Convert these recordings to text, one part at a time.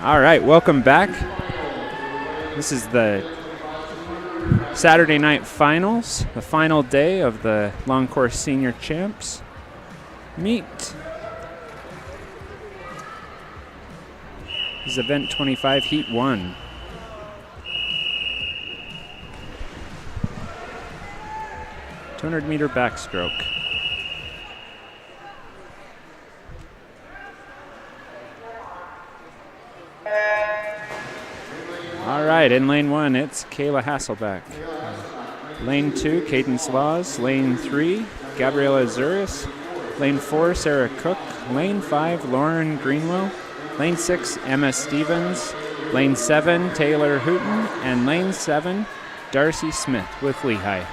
All right, welcome back. This is the Saturday night finals, the final day of the long course senior champs meet. This is event 25, heat 1. .200-meter backstroke. All right, in lane 1, it's Kayla Hasselbeck. Lane 2, Cadence Laws. Lane 3, Gabriela Azuris. Lane 4, Sarah Cook. Lane 5, Lauren Greenwell. Lane 6, Emma Stevens. Lane 7, Taylor Hooten. And lane 7, Darcy Smith with Lehigh.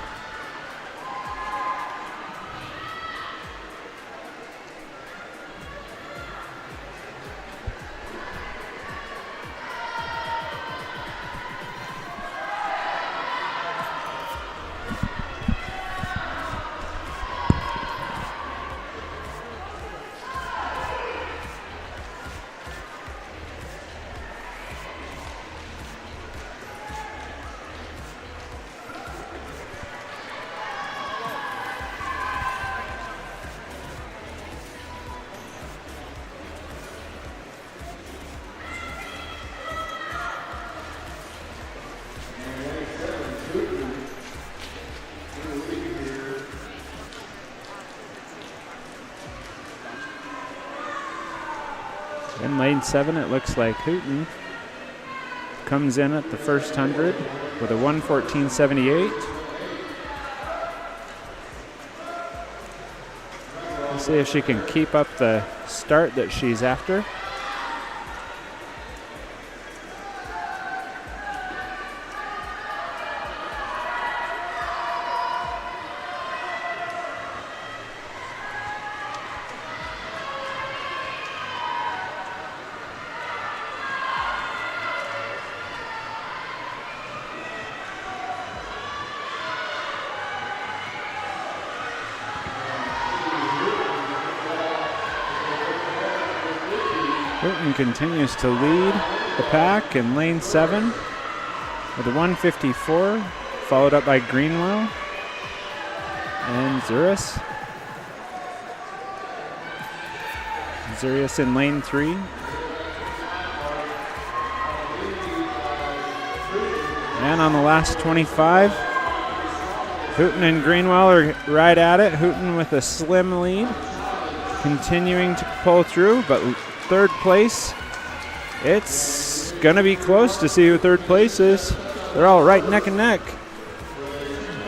In lane 7, it looks like Hooten comes in at the first 100 with a 1:14.78. Let's see if she can keep up the start that she's after. Hooten continues to lead the pack in lane 7 with a 1:54, followed up by Greenwell and Zurius. Zurius in lane 3. And on the last 25, Hooten and Greenwell are right at it. Hooten with a slim lead, continuing to pull through, but third place, it's gonna be close to see who third place is. They're all right neck and neck.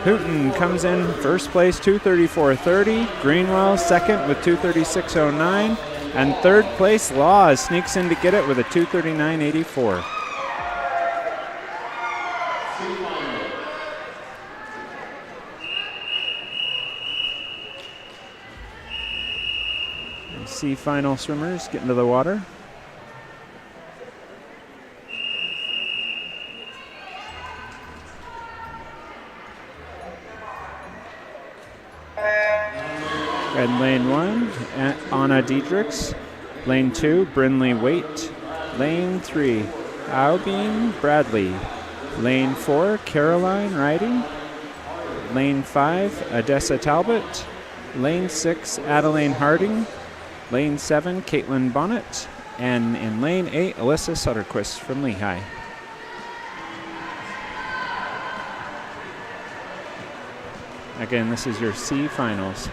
Hooten comes in first place, 2:34.30. Greenwell second with 2:36.09. And third place, Laws sneaks in to get it with a 2:39.84. C final swimmers get into the water. In lane 1, Anna Diedrichs. Lane 2, Brinley Waite. Lane 3, Aubin Bradley. Lane 4, Caroline Riding. Lane 5, Odessa Talbot. Lane 6, Adeline Harding. Lane 7, Caitlin Bonnet. And in lane 8, Alyssa Sutterquist from Lehigh. Again, this is your C finals.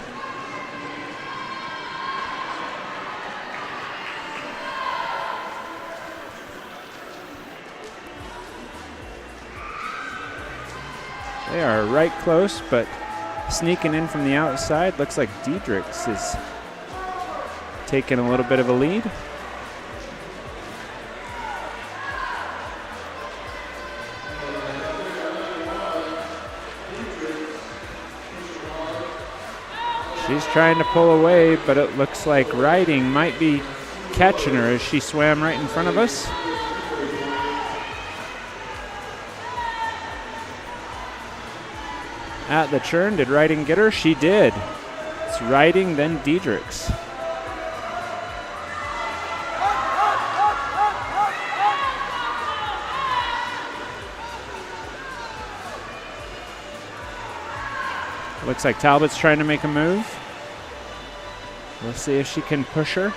They are right close, but sneaking in from the outside. Looks like Diedrichs is taking a little bit of a lead. She's trying to pull away, but it looks like Riding might be catching her as she swam right in front of us. At the churn, did Riding get her? She did. It's Riding, then Diedrichs. Looks like Talbot's trying to make a move. We'll see if she can push her.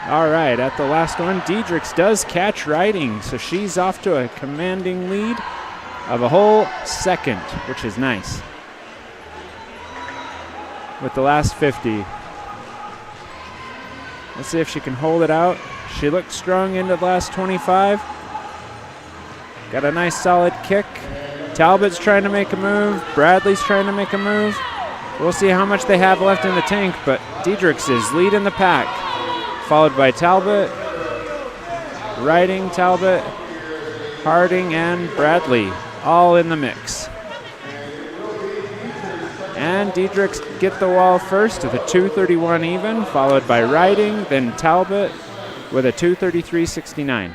All right, at the last one, Diedrichs does catch Riding, so she's off to a commanding lead of a whole second, which is nice. With the last 50. Let's see if she can hold it out. She looked strong into the last 25. Got a nice solid kick. Talbot's trying to make a move. Bradley's trying to make a move. We'll see how much they have left in the tank, but Diedrichs is leading the pack, followed by Talbot, Riding, Talbot, Harding, and Bradley, all in the mix. And Diedrichs get the wall first with a 2:31 even, followed by Riding, then Talbot with a 2:33.69.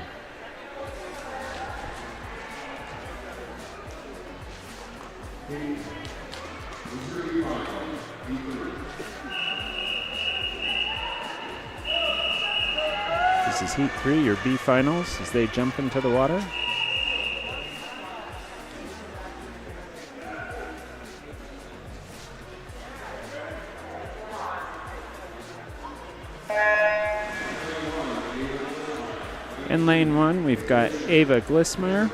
This is Heat 3, your B finals, as they jump into the water. In lane 1, we've got Ava Glismeyer.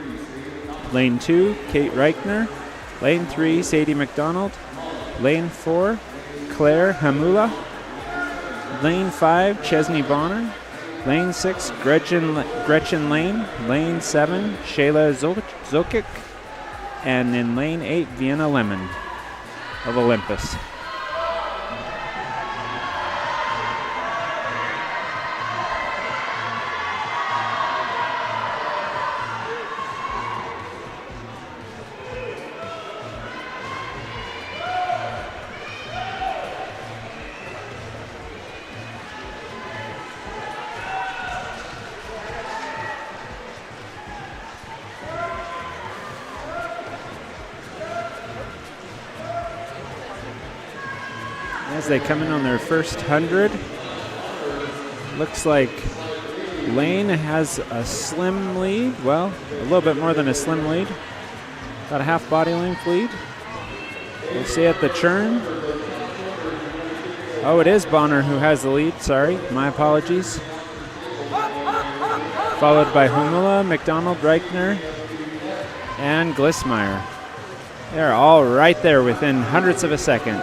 Lane 2, Kate Reichner. Lane 3, Sadie McDonald. Lane 4, Claire Hamula. Lane 5, Chesney Bonner. Lane 6, Gretchen Lane. Lane 7, Shayla Zokic. And in lane 8, Vienna Lemon of Olympus. As they come in on their first 100, looks like Lane has a slim lead. Well, a little bit more than a slim lead. About a half body length lead. We'll see at the churn. Oh, it is Bonner who has the lead. Sorry, my apologies. Followed by Humula, McDonald, Reichner, and Glismeyer. They're all right there within hundredths of a second.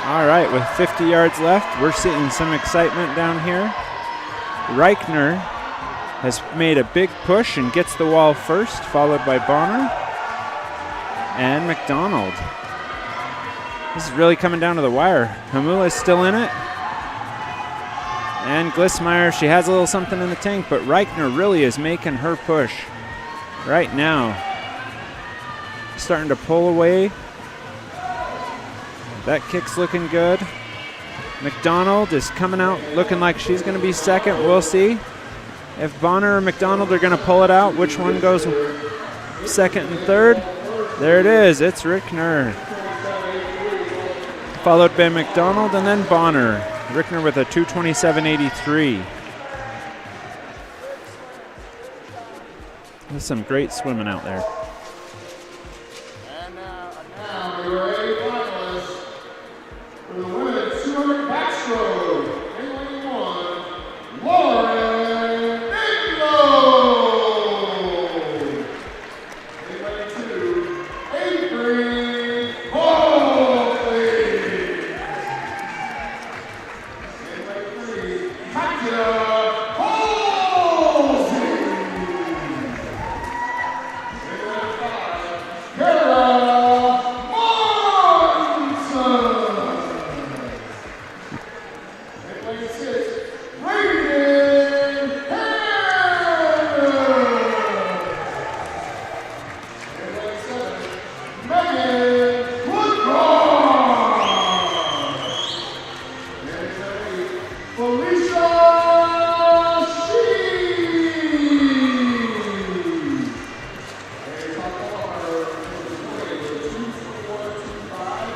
All right, with 50 yards left, we're seeing some excitement down here. Reichner has made a big push and gets the wall first, followed by Bonner and McDonald. This is really coming down to the wire. Hamula is still in it. And Glismeyer, she has a little something in the tank, but Reichner really is making her push right now. Starting to pull away. That kick's looking good. McDonald is coming out looking like she's going to be second. We'll see if Bonner or McDonald are going to pull it out. Which one goes second and third? There it is. It's Reichner. Followed by McDonald and then Bonner. Reichner with a 2:27.83. There's some great swimming out there. And now your A finalists for the women's 200 backstroke. In lane 1, Lauren Bigelow. In lane 2, Avery Foley. In lane 3, Katya Halsey. In lane 5, Kara Monson. In lane 6, Raiden Hannon. In lane 7, Megan Woodcroft. And in lane 8, Felicia Shee. And top bar is 2:21.25,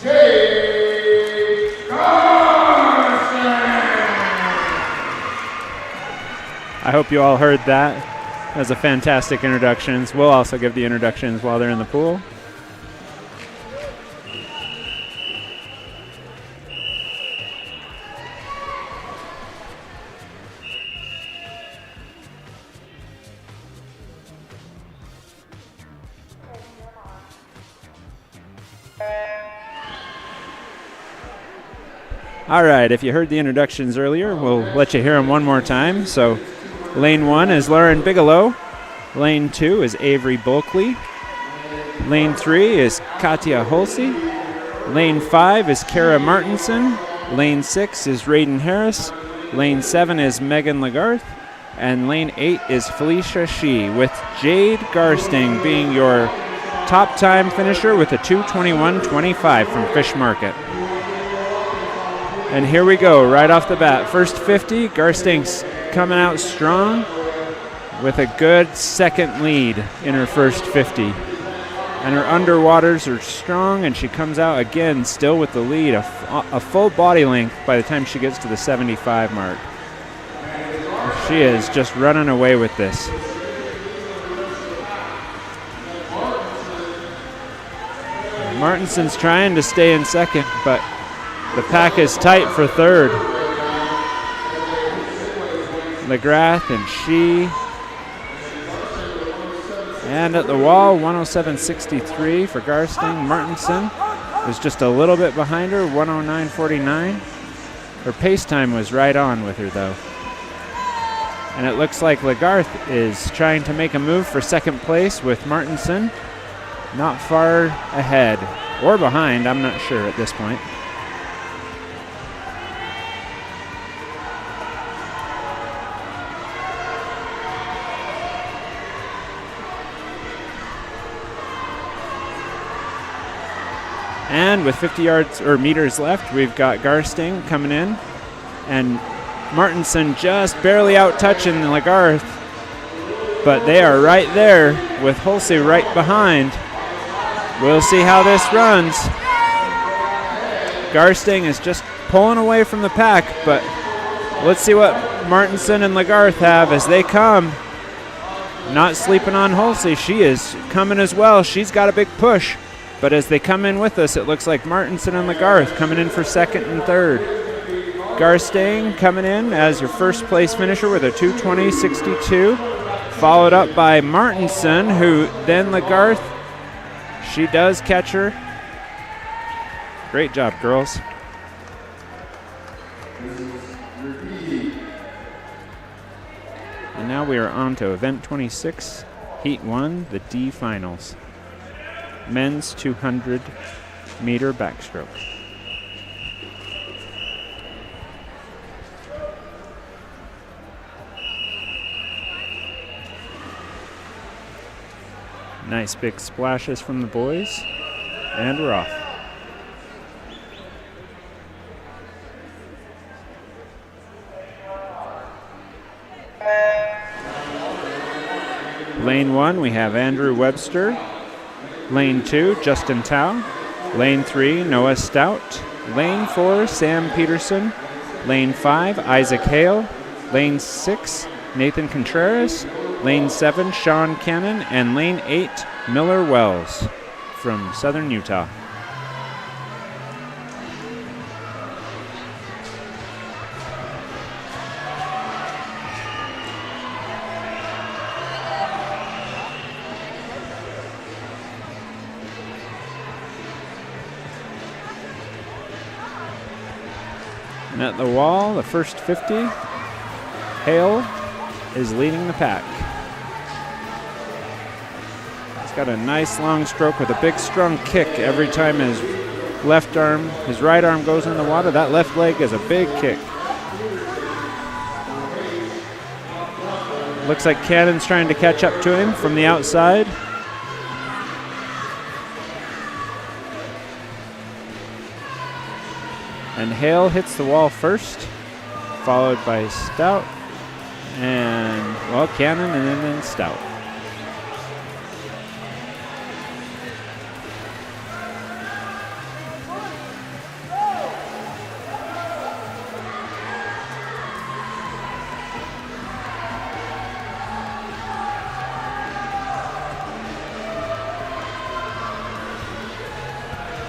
Jake Carson. I hope you all heard that. That was a fantastic introductions. We'll also give the introductions while they're in the pool. All right, if you heard the introductions earlier, we'll let you hear them one more time. So lane 1 is Lauren Bigelow. Lane 2 is Avery Bulkley. Lane 3 is Katya Halsey. Lane 5 is Kara Martinson. Lane 6 is Raiden Harris. Lane 7 is Megan Lagarth. And lane 8 is Felicia Shee, with Jade Garsting being your top time finisher with a 2:21.25 from Fish Market. And here we go, right off the bat. First 50, Garsting's coming out strong with a good second lead in her first 50. And her underwaters are strong, and she comes out again still with the lead, a full body length by the time she gets to the 75 mark. She is just running away with this. Martinson's trying to stay in second, but the pack is tight for third. McGrath and she. And at the wall, 107.63 for Garsting. Martinson was just a little bit behind her, 109.49. Her pace time was right on with her, though. And it looks like Lagarth is trying to make a move for second place with Martinson not far ahead or behind, I'm not sure at this point. And with 50 yards or meters left, we've got Garsting coming in, and Martinson just barely out touching Lagarth, but they are right there with Hulsey right behind. We'll see how this runs. Garsting is just pulling away from the pack, but let's see what Martinson and Lagarth have as they come. Not sleeping on Hulsey. She is coming as well. She's got a big push. But as they come in with us, it looks like Martinson and Lagarth coming in for second and third. Garsting coming in as your first place finisher with a 2:20.62, followed up by Martinson, who then Lagarth, she does catch her. Great job, girls. And now we are on to event 26, heat 1, the D finals. Men's 200-meter backstroke. Nice big splashes from the boys, and we're off. Lane 1, we have Andrew Webster. Lane 2, Justin Tao. Lane 3, Noah Stout. Lane 4, Sam Peterson. Lane 5, Isaac Hale. Lane 6, Nathan Contreras. Lane 7, Sean Cannon. And Lane 8, Miller Wells from Southern Utah. And at the wall, the first 50, Hale is leading the pack. He's got a nice long stroke with a big strong kick every time his right arm goes in the water. That left leg is a big kick. Looks like Cannon's trying to catch up to him from the outside. And Hale hits the wall first, followed by Stout, and, well, Cannon, and then Stout.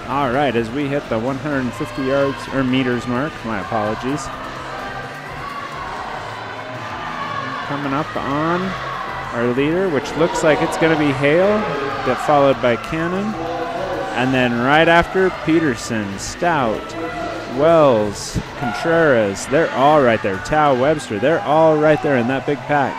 All right, as we hit the 150 yards or meters mark, my apologies. Coming up on our leader, which looks like it's going to be Hale, followed by Cannon. And then right after, Peterson, Stout, Wells, Contreras. They're all right there. Tao, Webster, they're all right there in that big pack.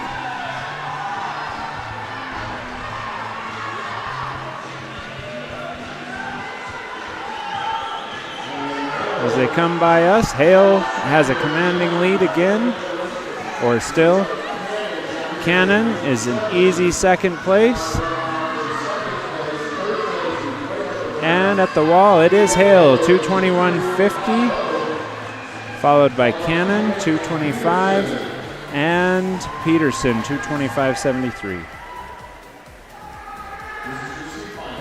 As they come by us, Hale has a commanding lead again, or still. Cannon is in easy second place. And at the wall, it is Hale, 2:21.50, followed by Cannon, 2:25, and Peterson, 2:25.73.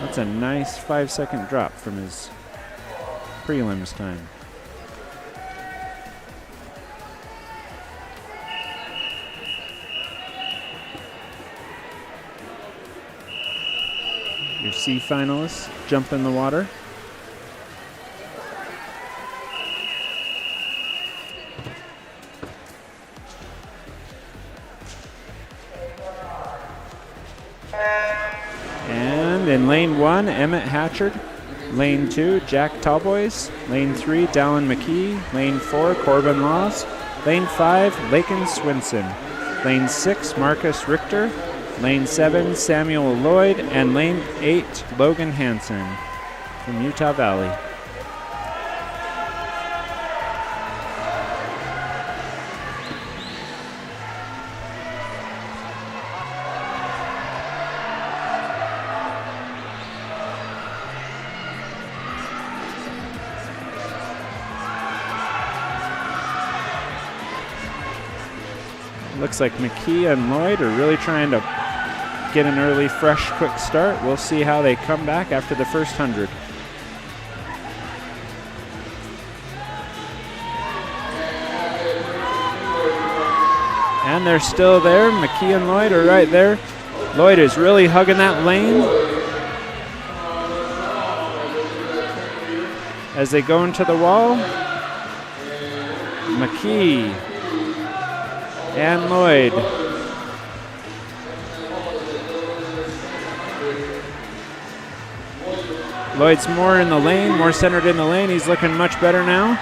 That's a nice 5-second drop from his prelims time. Your C finalists jump in the water. And in lane 1, Emmett Hatchard. Lane 2, Jack Talboys. Lane 3, Dallin McKee. Lane 4, Corbin Laws. Lane 5, Lakin Swinson. Lane 6, Marcus Richter. Lane 7, Samuel Lloyd. And lane 8, Logan Hansen from Utah Valley. Looks like McKee and Lloyd are really trying to get an early, fresh, quick start. We'll see how they come back after the first 100. And they're still there. McKee and Lloyd are right there. Lloyd is really hugging that lane as they go into the wall. McKee and Lloyd. Lloyd's more in the lane, more centered in the lane. He's looking much better now.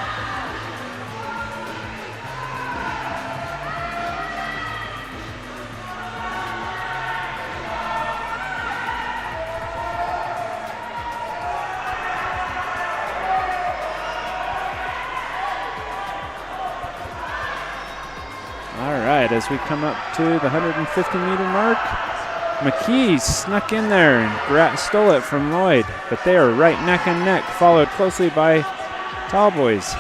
As we come up to the 150-meter mark, McKee snuck in there and stole it from Lloyd, but they are right neck and neck, followed closely by Talboys.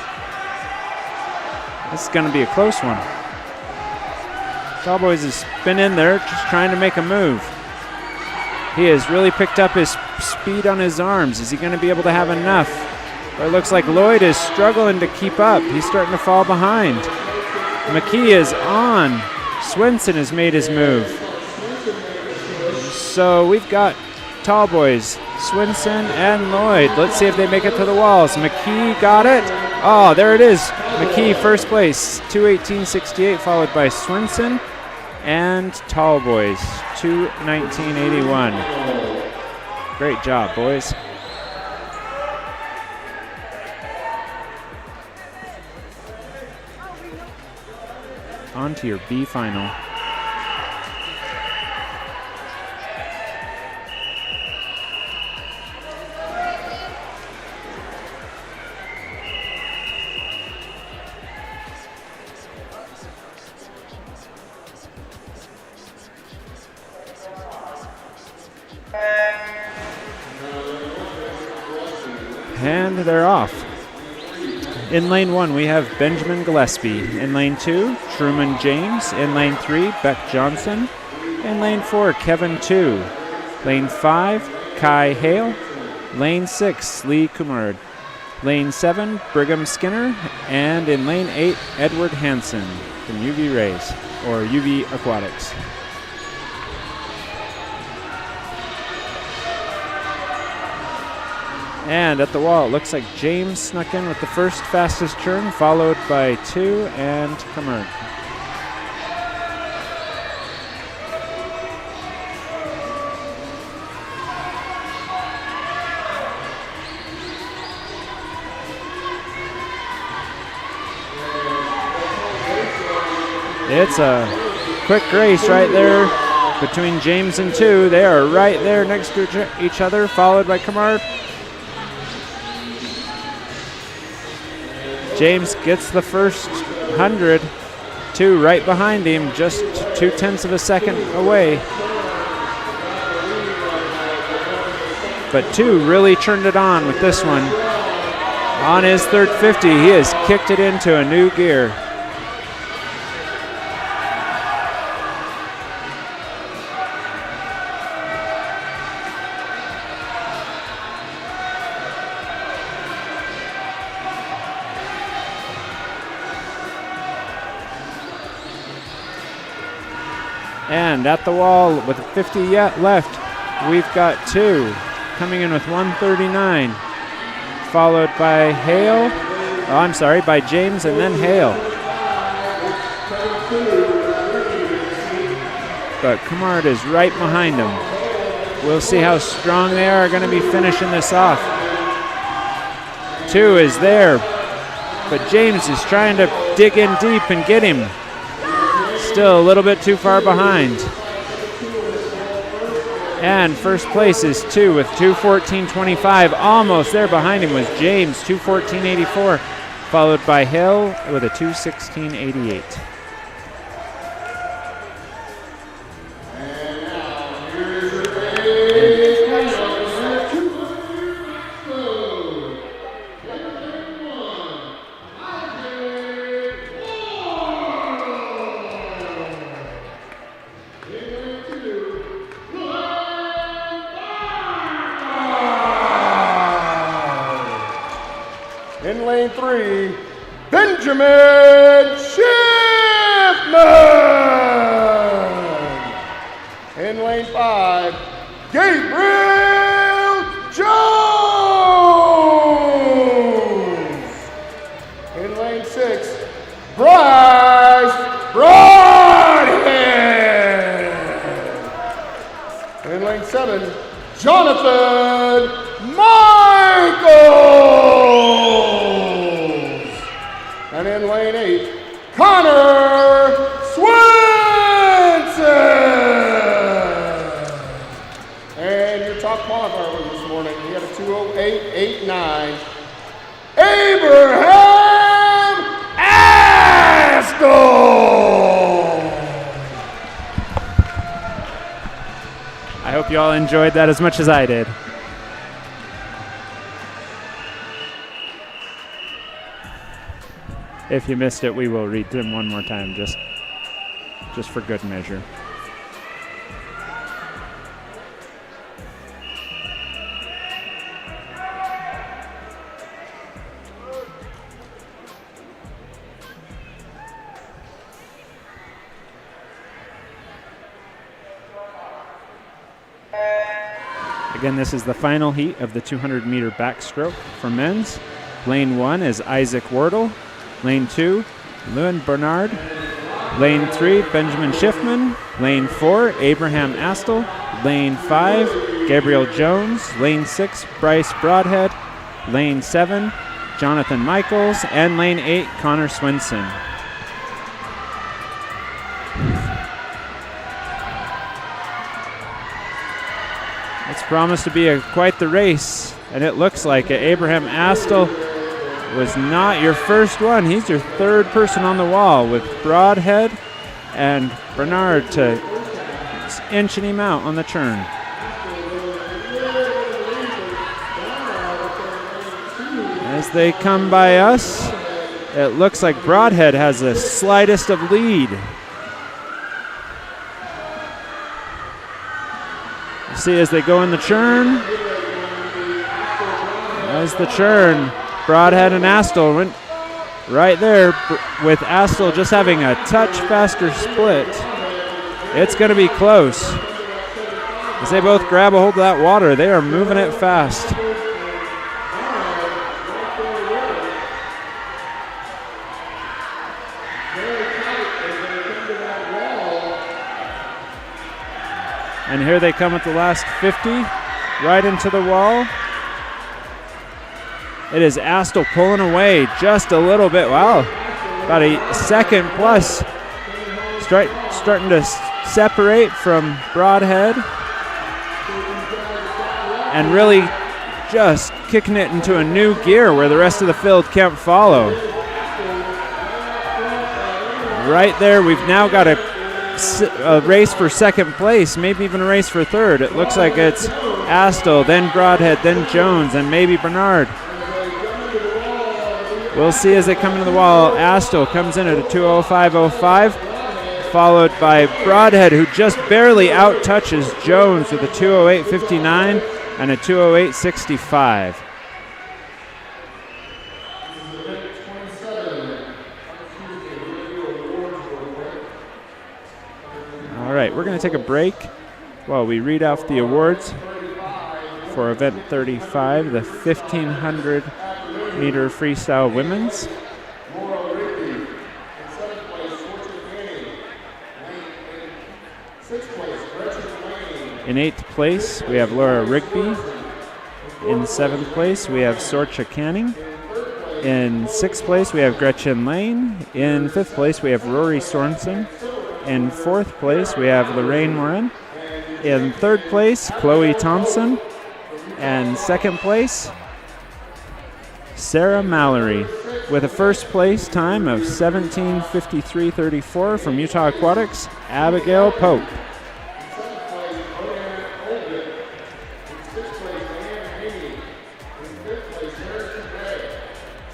This is going to be a close one. Talboys has been in there just trying to make a move. He has really picked up his speed on his arms. Is he going to be able to have enough? But it looks like Lloyd is struggling to keep up. He's starting to fall behind. McKee is on. Swinson has made his move. So we've got Talboys, Swinson, and Lloyd. Let's see if they make it to the walls. McKee got it. Oh, there it is. McKee first place, 2:18.68, followed by Swinson and Talboys, 2:19.81. Great job, boys. On to your B final. And they're off. In lane 1, we have Benjamin Gillespie. In lane 2, Truman James. In lane 3, Beck Johnson. In lane 4, Kevin Tu. Lane 5, Kai Hale. Lane 6, Lee Kumard. Lane 7, Brigham Skinner. And in lane 8, Edward Hansen from UV Rays, or UV Aquatics. And at the wall, it looks like James snuck in with the first fastest turn, followed by Tu and Kumard. It's a quick race right there between James and Tu. They are right there next to each other, followed by Kumard. James gets the first 100. Tu right behind him, just 0.2 of a second away. But Tu really turned it on with this one. On his third 50, he has kicked it into a new gear. And at the wall with 50 yet left, we've got 2 coming in with 139, followed by Hale. Oh, I'm sorry, by James and then Hale. But Kumard is right behind him. We'll see how strong they are going to be finishing this off. 2 is there, but James is trying to dig in deep and get him. Still a little bit too far behind. And first place is 2 with 2:14.25. Almost there behind him was James, 2:14.84, followed by Hill with a 2:16.88. In lane 3, Benjamin Schiffman. In lane 5, Gabriel Jones. In lane 6, Bryce Broadhead. In lane 7, Jonathan Michaels. And in lane 8, Connor Swenson. And your top qualifier this morning, he had a 2:08.89. Abraham Astle. I hope you all enjoyed that as much as I did. If you missed it, we will read them one more time, just for good measure. Again, this is the final heat of the 200-meter backstroke for men's. Lane 1 is Isaac Wardle. Lane 2, Lewin Bernard. Lane 3, Benjamin Schiffman. Lane 4, Abraham Astle. Lane 5, Gabriel Jones. Lane 6, Bryce Broadhead. Lane 7, Jonathan Michaels. And Lane 8, Connor Swenson. It's promised to be quite the race, and it looks like it. Abraham Astle was not your first one. He's your third person on the wall, with Broadhead and Bernard to inching him out on the turn. As they come by us, it looks like Broadhead has the slightest of lead. You see as they go in the churn, Broadhead and Astle went right there, with Astle just having a touch faster split. It's going to be close. As they both grab a hold of that water, they are moving it fast. And here they come at the last 50, right into the wall. It is Astle pulling away just a little bit. Wow, about a second plus. Starting to separate from Broadhead. And really just kicking it into a new gear where the rest of the field can't follow. Right there, we've now got a race for second place, maybe even a race for third. It looks like it's Astle, then Broadhead, then Jones, and maybe Bernard. We'll see as they come into the wall. Astle comes in at a 2:05.05, followed by Broadhead, who just barely out-touches Jones with a 2:08.59 and a 2:08.65. All right, right, we're going to take a break while we read off the awards for event 35, the 1500 meter freestyle women's. In 8th place, we have Laura Rigby. In 7th place, we have Sorcha Canning. In 6th place, we have Gretchen Lane. In 5th place, we have Rory Sorensen. In 4th place, we have Lorraine Morin. In 3rd place, Chloe Thompson. And 2nd place, Sarah Mallory, with a first place time of 17:53.34 from Utah Aquatics, Abigail Pope.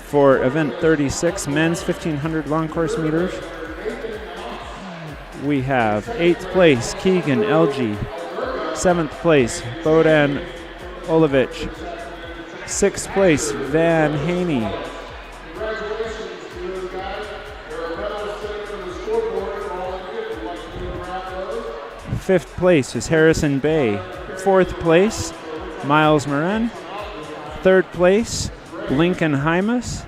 For event 36, men's 1500 long course meters, we have 8th place, Keegan Elgie. 7th place, Bodan Olovich. 6th place, Van Haney. 5th place is Harrison Bay. 4th place, Miles Moran. 3rd place, Lincoln Hymas.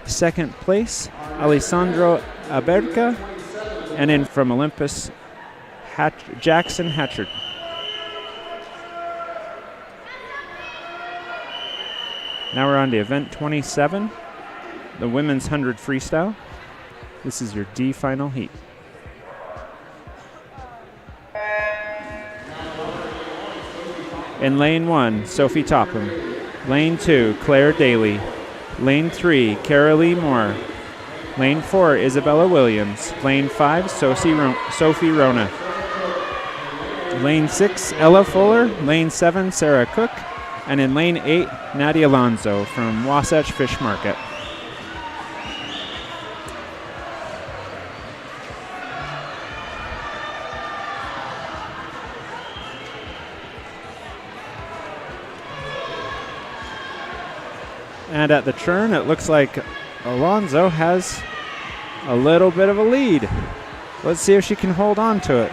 2nd place, Alessandro Aberca. And in from Olympus, Jackson Hatchard. Now we're on to event 27, the women's 100 freestyle. This is your D final heat. In lane 1, Sophie Topham. Lane 2, Claire Daly. Lane 3, Carolee Moore. Lane 4, Isabella Williams. Lane 5, Sophie Rona. Lane 6, Ella Fuller. Lane 7, Sarah Cook. And in lane 8, Nadia Alonso from Wasatch Fish Market. And at the turn, it looks like Alonso has a little bit of a lead. Let's see if she can hold on to it.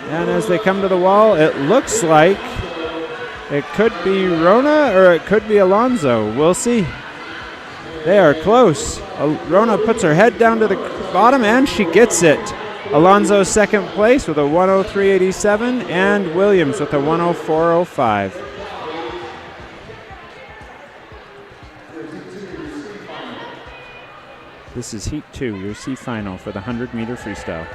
And as they come to the wall, it looks like it could be Rona or it could be Alonso. We'll see. They are close. Rona puts her head down to the bottom and she gets it. Alonso 2nd place with a 103.87 and Williams with a 104.05. This is Heat 2, your C final for the 100-meter freestyle.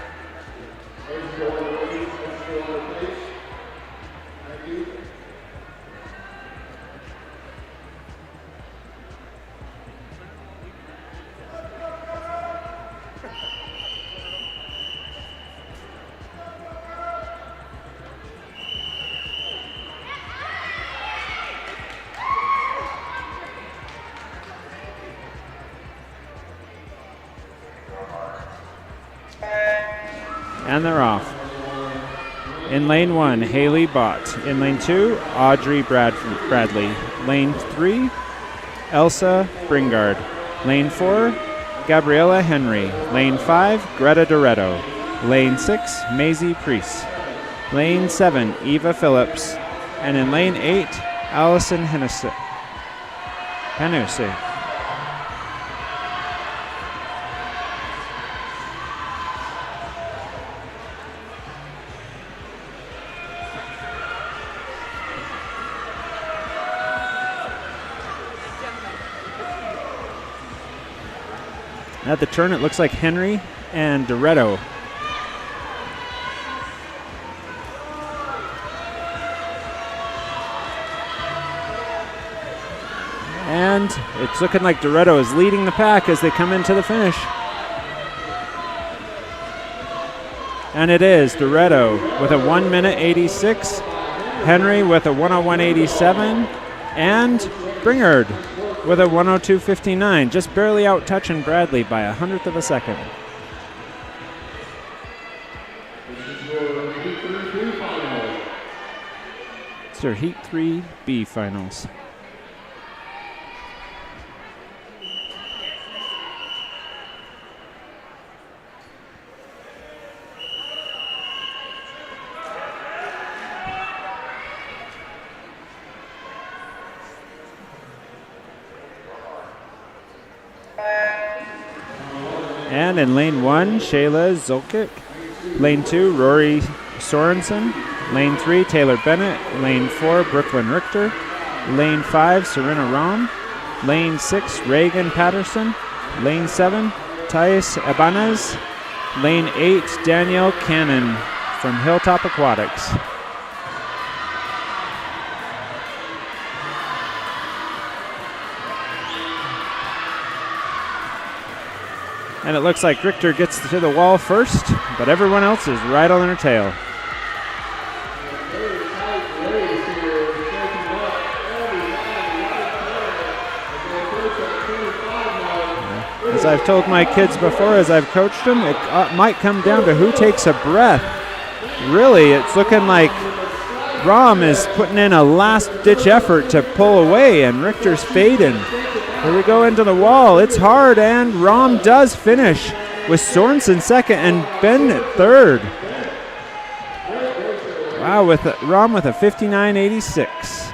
And they're off. In lane 1, Haley Bott. In lane 2, Audrey Bradley. Lane 3, Elsa Bringard. Lane 4, Gabriella Henry. Lane 5, Greta Doretto. Lane 6, Maisie Priest. Lane 7, Eva Phillips. And in lane 8, Allison Hennessy. At the turn, it looks like Henry and Doretto. And it's looking like Doretto is leading the pack as they come into the finish. And it is Doretto with a 1:86, Henry with a 1:01.87, and Bringard with a 1:02.59, just barely out touching Bradley by 100th of a second. It's their Heat 3B finals. And in lane 1, Shayla Zolkic. Lane 2, Rory Sorensen. Lane 3, Taylor Bennett. Lane 4, Brooklyn Richter. Lane 5, Serena Rom. Lane 6, Reagan Patterson. Lane 7, Thais Ibanez. Lane 8, Danielle Cannon from Hilltop Aquatics. And it looks like Richter gets to the wall first, but everyone else is right on her tail. As I've told my kids before, as I've coached them, it might come down to who takes a breath. Really, it's looking like Rom is putting in a last-ditch effort to pull away, and Richter's fading. Here we go into the wall. It's hard, and Rom does finish with Sorensen second and Bennett third. Wow, with Rom with a 59.86.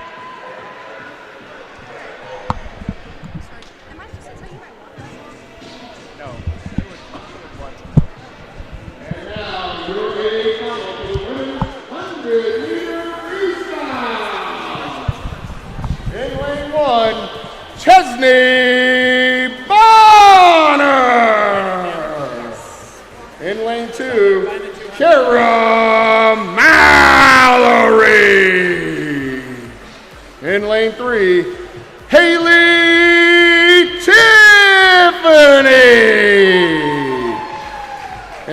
Chesney Bonner. In lane 2, Kara Mallory. In lane 3, Haley Tiffany.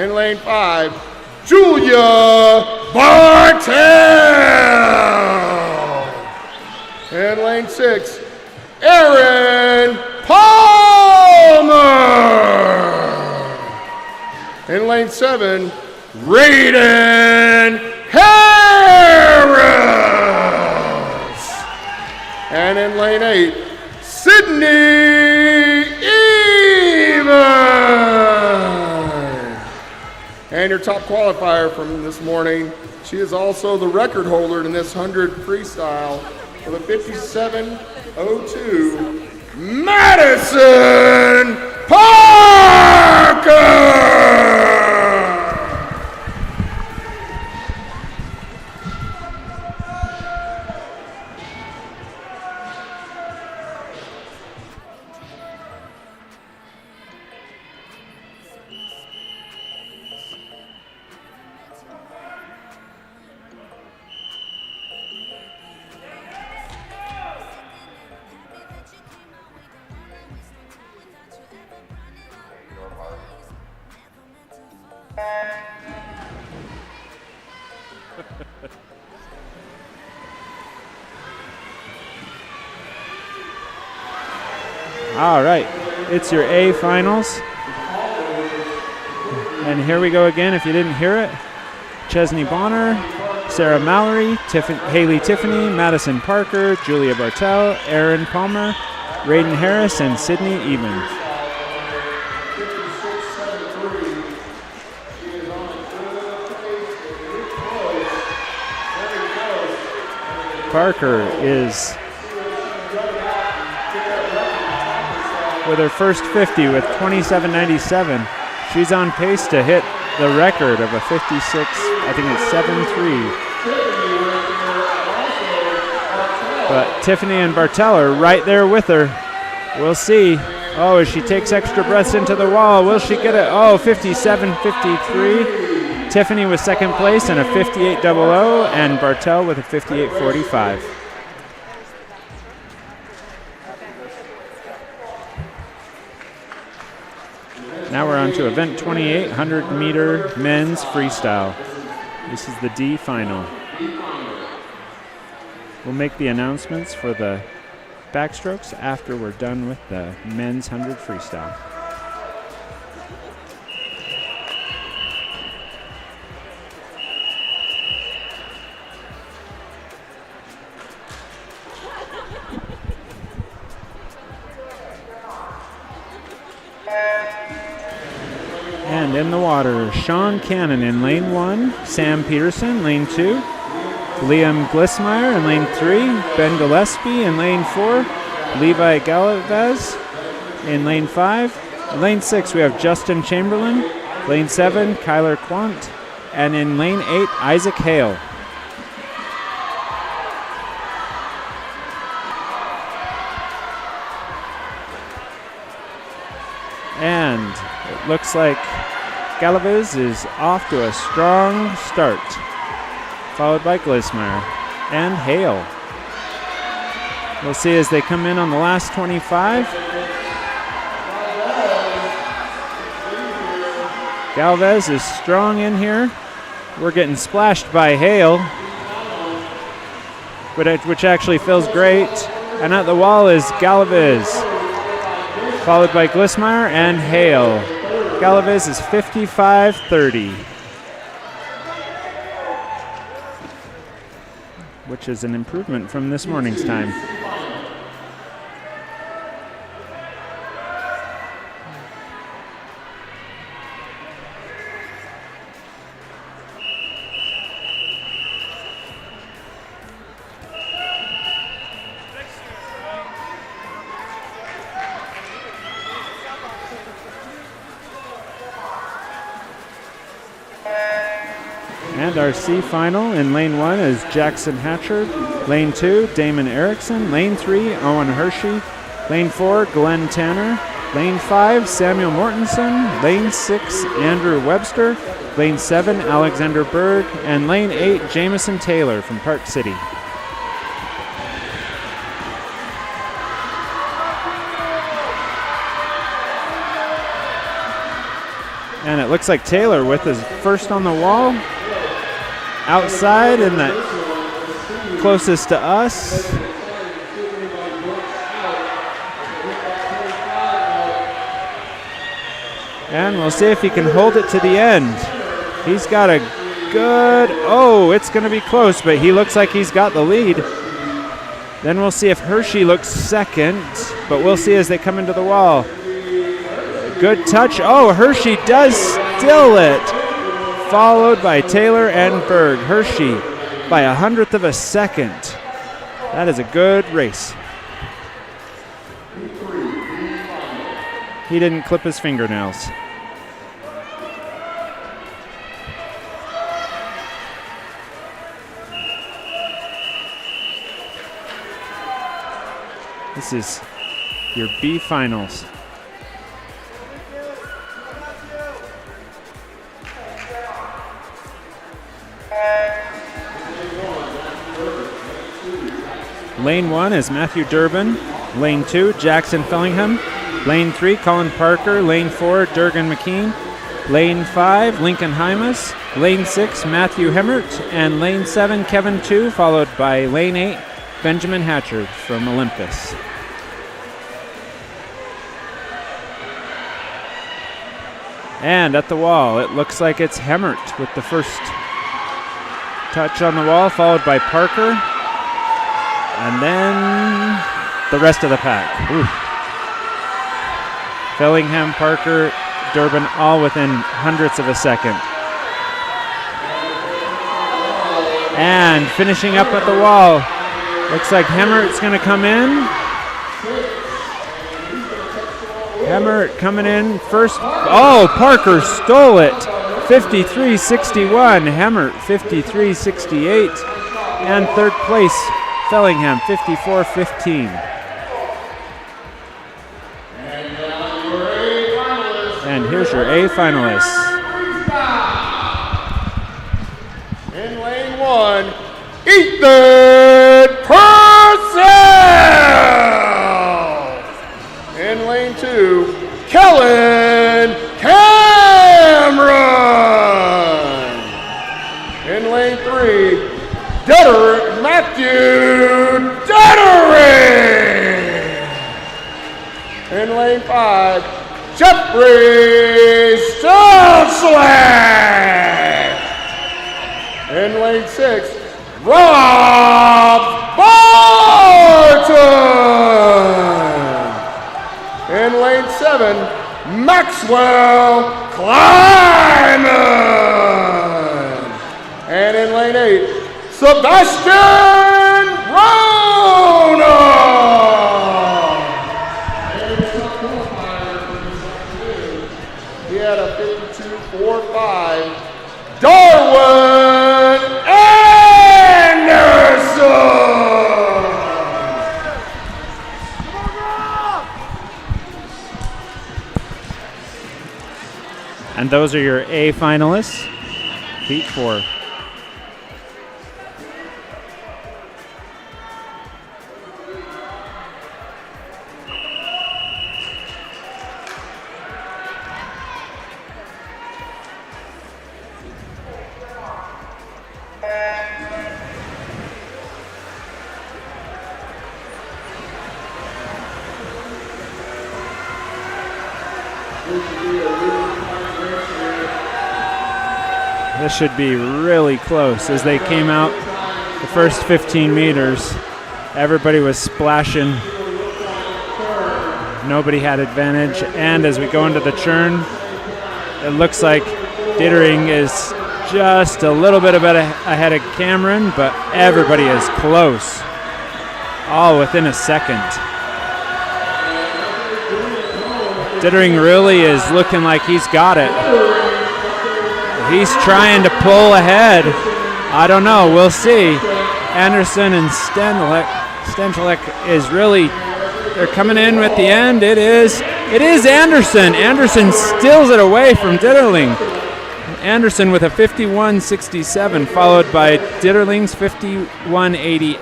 In lane 5, Julia Bartel. In lane 6, Aaron Palmer. In lane 7, Raiden Harris. And in lane 8, Sydney Even. And your top qualifier from this morning, she is also the record holder in this 100 freestyle with a 57.02, Madison Parker! All right, it's your A finals. And here we go again, if you didn't hear it. Chesney Bonner, Sarah Mallory, Haley Tiffany, Madison Parker, Julia Bartel, Aaron Palmer, Raiden Harris, and Sydney Evans. Parker is with her first 50 with 27.97. She's on pace to hit the record of a 56, I think it's 7.3. But Tiffany and Bartel are right there with her. We'll see. Oh, as she takes extra breaths into the wall, will she get it? Oh, 57.53. Tiffany with second place and a 58.00, and Bartel with a 58.45. Now we're on to event 28, 100-meter men's freestyle. This is the D final. We'll make the announcements for the backstrokes after we're done with the men's 100 freestyle. And in the water, Sean Cannon in lane 1, Sam Peterson, lane 2, Liam Glissmeyer in lane 3, Ben Gillespie in lane 4, Levi Galavez in lane 5, In lane 6, we have Justin Chamberlain. Lane 7, Kyler Quant. And in lane 8, Isaac Hale. And it looks like Galaviz is off to a strong start, followed by Glismeyer and Hale. We'll see as they come in on the last 25. Galvez is strong in here. We're getting splashed by Hale, which actually feels great. And at the wall is Galaviz, followed by Glismeyer and Hale. Galaviz is 55-30, which is an improvement from this morning's time. And our C final in lane 1 is Jackson Hatchard. Lane 2, Damon Erickson. Lane 3, Owen Hershey. Lane 4, Glenn Tanner. Lane 5, Samuel Mortensen. Lane 6, Andrew Webster. Lane 7, Alexander Berg. And lane 8, Jamison Taylor from Park City. And it looks like Taylor with his first on the wall. Outside and the closest to us. And we'll see if he can hold it to the end. He's got a good, it's going to be close, but he looks like he's got the lead. Then we'll see if Hershey looks second, but we'll see as they come into the wall. Good touch. Hershey does still it. Followed by Taylor and Berg. Hershey by 100th of a second. That is a good race. He didn't clip his fingernails. This is your B finals. Lane 1 is Matthew Durbin. Lane 2, Jackson Fellingham. Lane 3, Colin Parker. Lane 4, Durgan McKean. Lane 5, Lincoln Hymas. Lane 6, Matthew Hemmert. And lane 7, Kevin 2, followed by lane 8, Benjamin Hatchard from Olympus. And at the wall, it looks like it's Hemmert with the first touch on the wall, followed by Parker. And then the rest of the pack. Ooh. Fellingham, Parker, Durbin, all within hundredths of a second. And finishing up at the wall, looks like Hemmert's going to come in. Hemmert coming in first. Parker stole it. 53-61. Hemmert 53-68. And third place, Fellingham, 54-15. And here's your A finalists. In lane 1, Ethan Purcell. In lane 2, Kellen Cameron. In lane 3, Matthew Detering. In lane 5, Jeffrey Stonslack. In lane 6, Rob Barton. In lane 7, Maxwell Kleiman. And in lane 8, Sebastian Rona. he had a 52.45. Darwin Anderson! And those are your A finalists, heat 4. This should be really close. As they came out the first 15 meters, everybody was splashing. Nobody had advantage. And as we go into the churn, it looks like Dittering is just a little bit ahead of Cameron, but everybody is close, all within a second. Dittering really is looking like he's got it. He's trying to pull ahead. I don't know. We'll see. Anderson and Stenchlik is really, they're coming in at the end. It is Anderson. Anderson steals it away from Ditterling. Anderson with a 51.67, followed by Ditterling's 51.80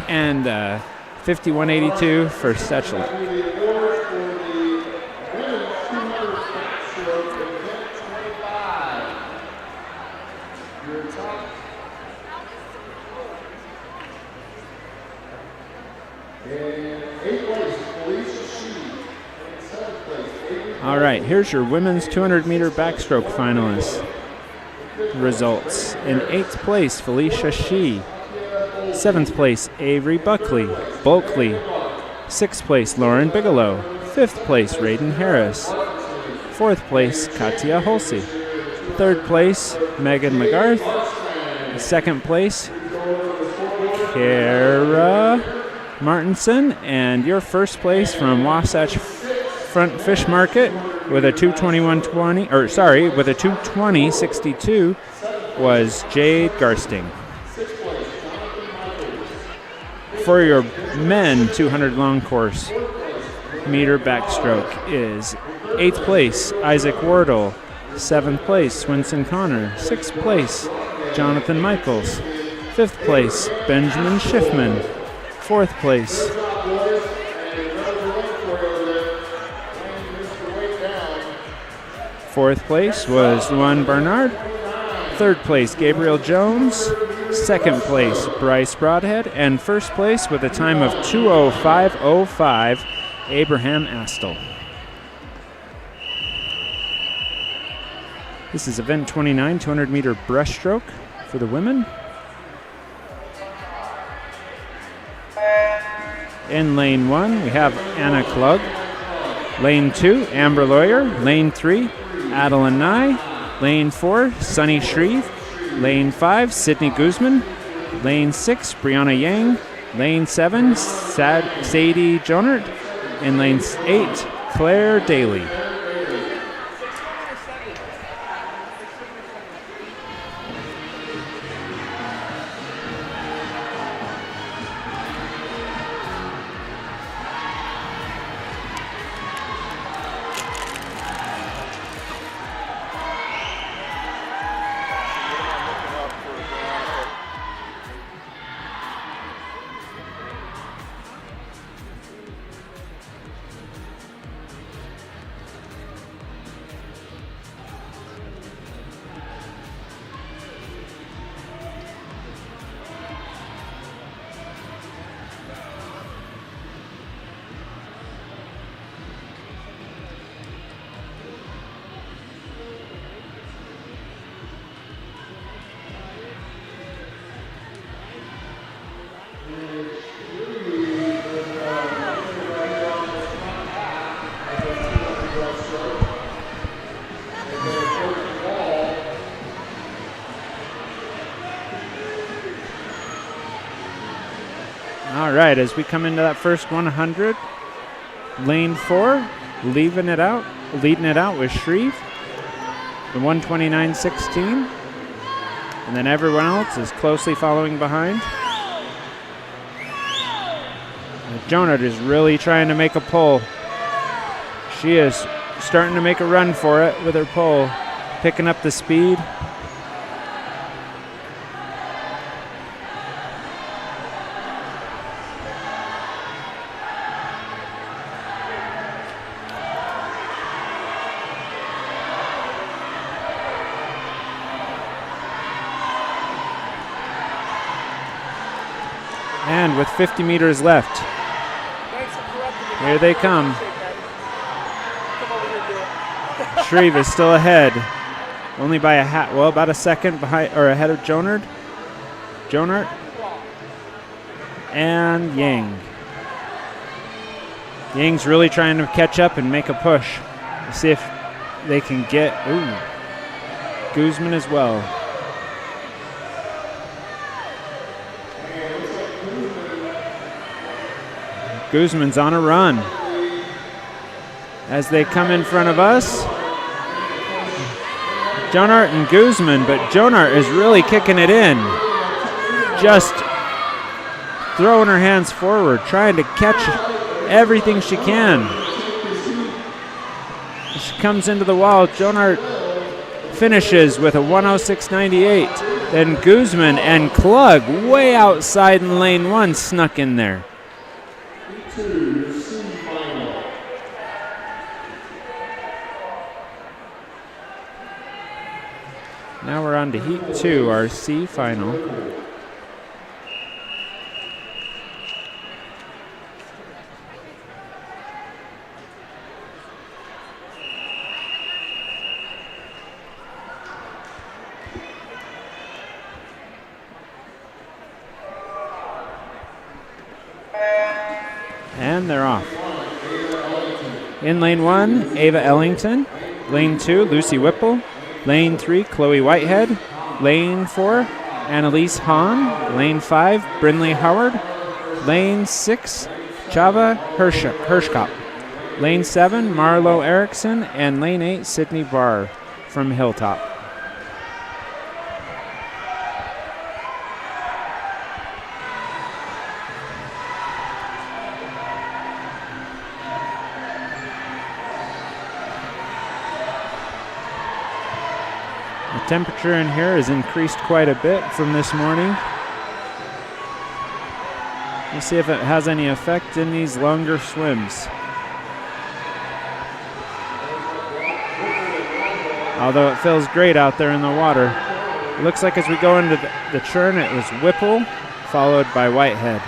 and 51.82 for Stenchlik. All right, here's your women's 200-meter backstroke finalists. Results. In 8th place, Felicia Shee. 7th place, Avery Bulkley. 6th place, Lauren Bigelow. 5th place, Raiden Harris. 4th place, Katya Holsey. 3rd place, Megan McGarth. 2nd place, Kara Martinson. And your 1st place from Wasatch Front Fish Market with a 2:21.20, or sorry, with a 2:20.62 was Jade Garsting. For your men 200 long course meter backstroke is 8th place Isaac Wardle, 7th place Swinson Connor, 6th place Jonathan Michaels, 5th place Benjamin Schiffman, 4th place was Luan Bernard. 3rd place, Gabriel Jones. 2nd place, Bryce Broadhead. And 1st place with a time of 2:05.05, Abraham Astle. This is event 29, 200-meter breaststroke for the women. In lane 1, we have Anna Klug. Lane 2, Amber Lawyer. Lane 3, Adeline Nye. Lane 4, Sunny Shreve. Lane 5, Sydney Guzman. Lane 6, Brianna Yang. Lane 7, Sadie Jonert. And lane 8, Claire Daly. All right, as we come into that first 100, lane 4, leading it out with Shreve. the 129.16. And then everyone else is closely following behind. Jonard is really trying to make a pull. She is starting to make a run for it with her pull, picking up the speed. And with 50 meters left, here they come. Shreve is still ahead, only by about a second behind or ahead of Jonard. And Yang. Yang's really trying to catch up and make a push. We'll see if they can get Guzman as well. Guzman's on a run as they come in front of us. Jonart and Guzman, but Jonart is really kicking it in. Just throwing her hands forward, trying to catch everything she can. She comes into the wall. Jonart finishes with a 106.98. Then Guzman and Klug way outside in lane 1 snuck in there. Now we're on to Heat 2, our C final. And they're off. In lane 1, Ava Ellington. Lane 2, Lucy Whipple. Lane 3, Chloe Whitehead. Lane 4, Annalise Hahn. Lane 5, Brinley Howard. Lane 6, Chava Hirschkopf. Lane 7, Marlo Erickson. And lane 8, Sydney Barr from Hilltop. The temperature in here has increased quite a bit from this morning. We'll see if it has any effect in these longer swims. Although it feels great out there in the water. It looks like as we go into the churn, it was Whipple, followed by Whitehead.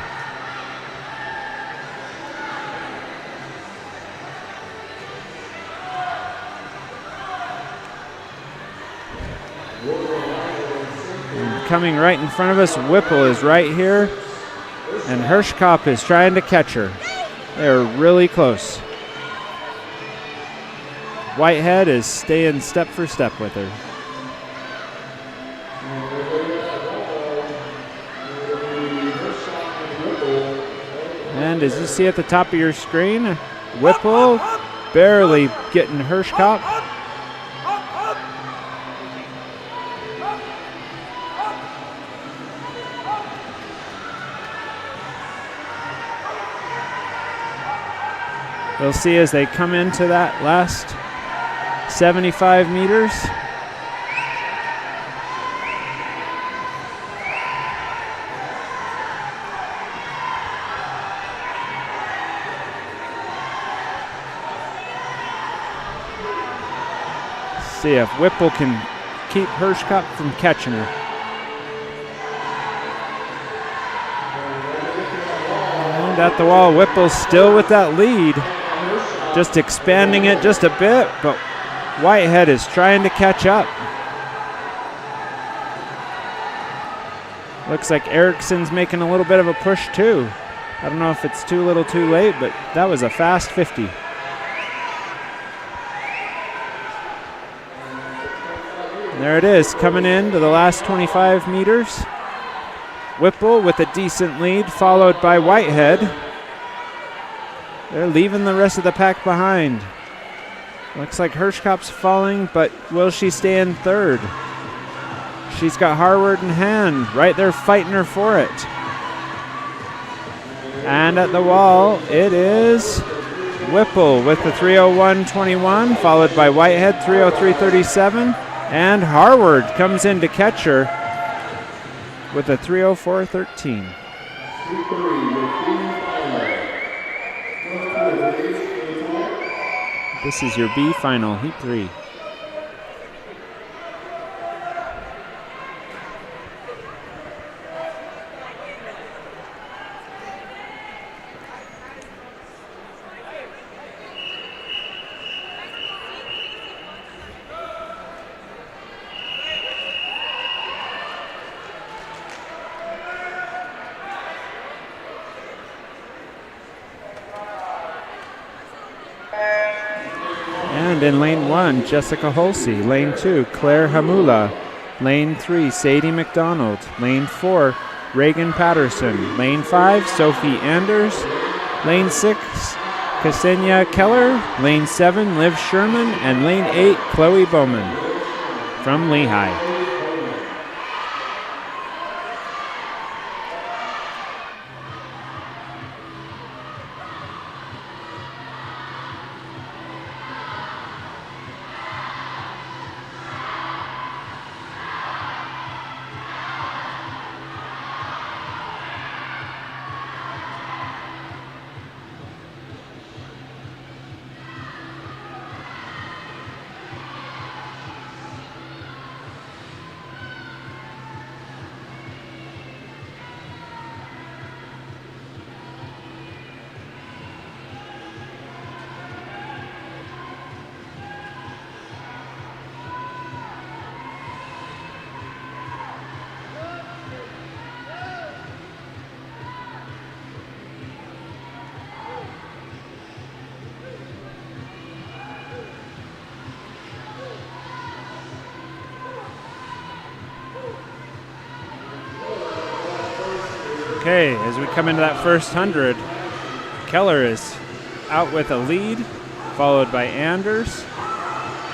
Coming right in front of us, Whipple is right here, and Hirschkopf is trying to catch her. They're really close. Whitehead is staying step for step with her. And as you see at the top of your screen, Whipple barely getting Hirschkopf. We'll see as they come into that last 75 meters. See if Whipple can keep Hirschkopf from catching her. And at the wall, Whipple's still with that lead. Just expanding it just a bit, but Whitehead is trying to catch up. Looks like Erickson's making a little bit of a push too. I don't know if it's too little too late, but that was a fast 50. And there it is, coming into the last 25 meters. Whipple with a decent lead, followed by Whitehead. They're leaving the rest of the pack behind. Looks like Hirschkopf's falling, but will she stay in third? She's got Harward in hand, right there fighting her for it. And at the wall, it is Whipple with the 3:01.21, followed by Whitehead 3:03.37, and Harward comes in to catch her with a 3:04.13. This is your B final, heat 3. And in lane 1, Jessica Holsey. Lane 2, Claire Hamula. Lane 3, Sadie McDonald. Lane 4, Reagan Patterson. Lane 5, Sophie Anders. Lane 6, Ksenia Keller. Lane 7, Liv Sherman. And lane 8, Chloe Bowman from Lehigh. Okay, as we come into that first 100, Keller is out with a lead, followed by Anders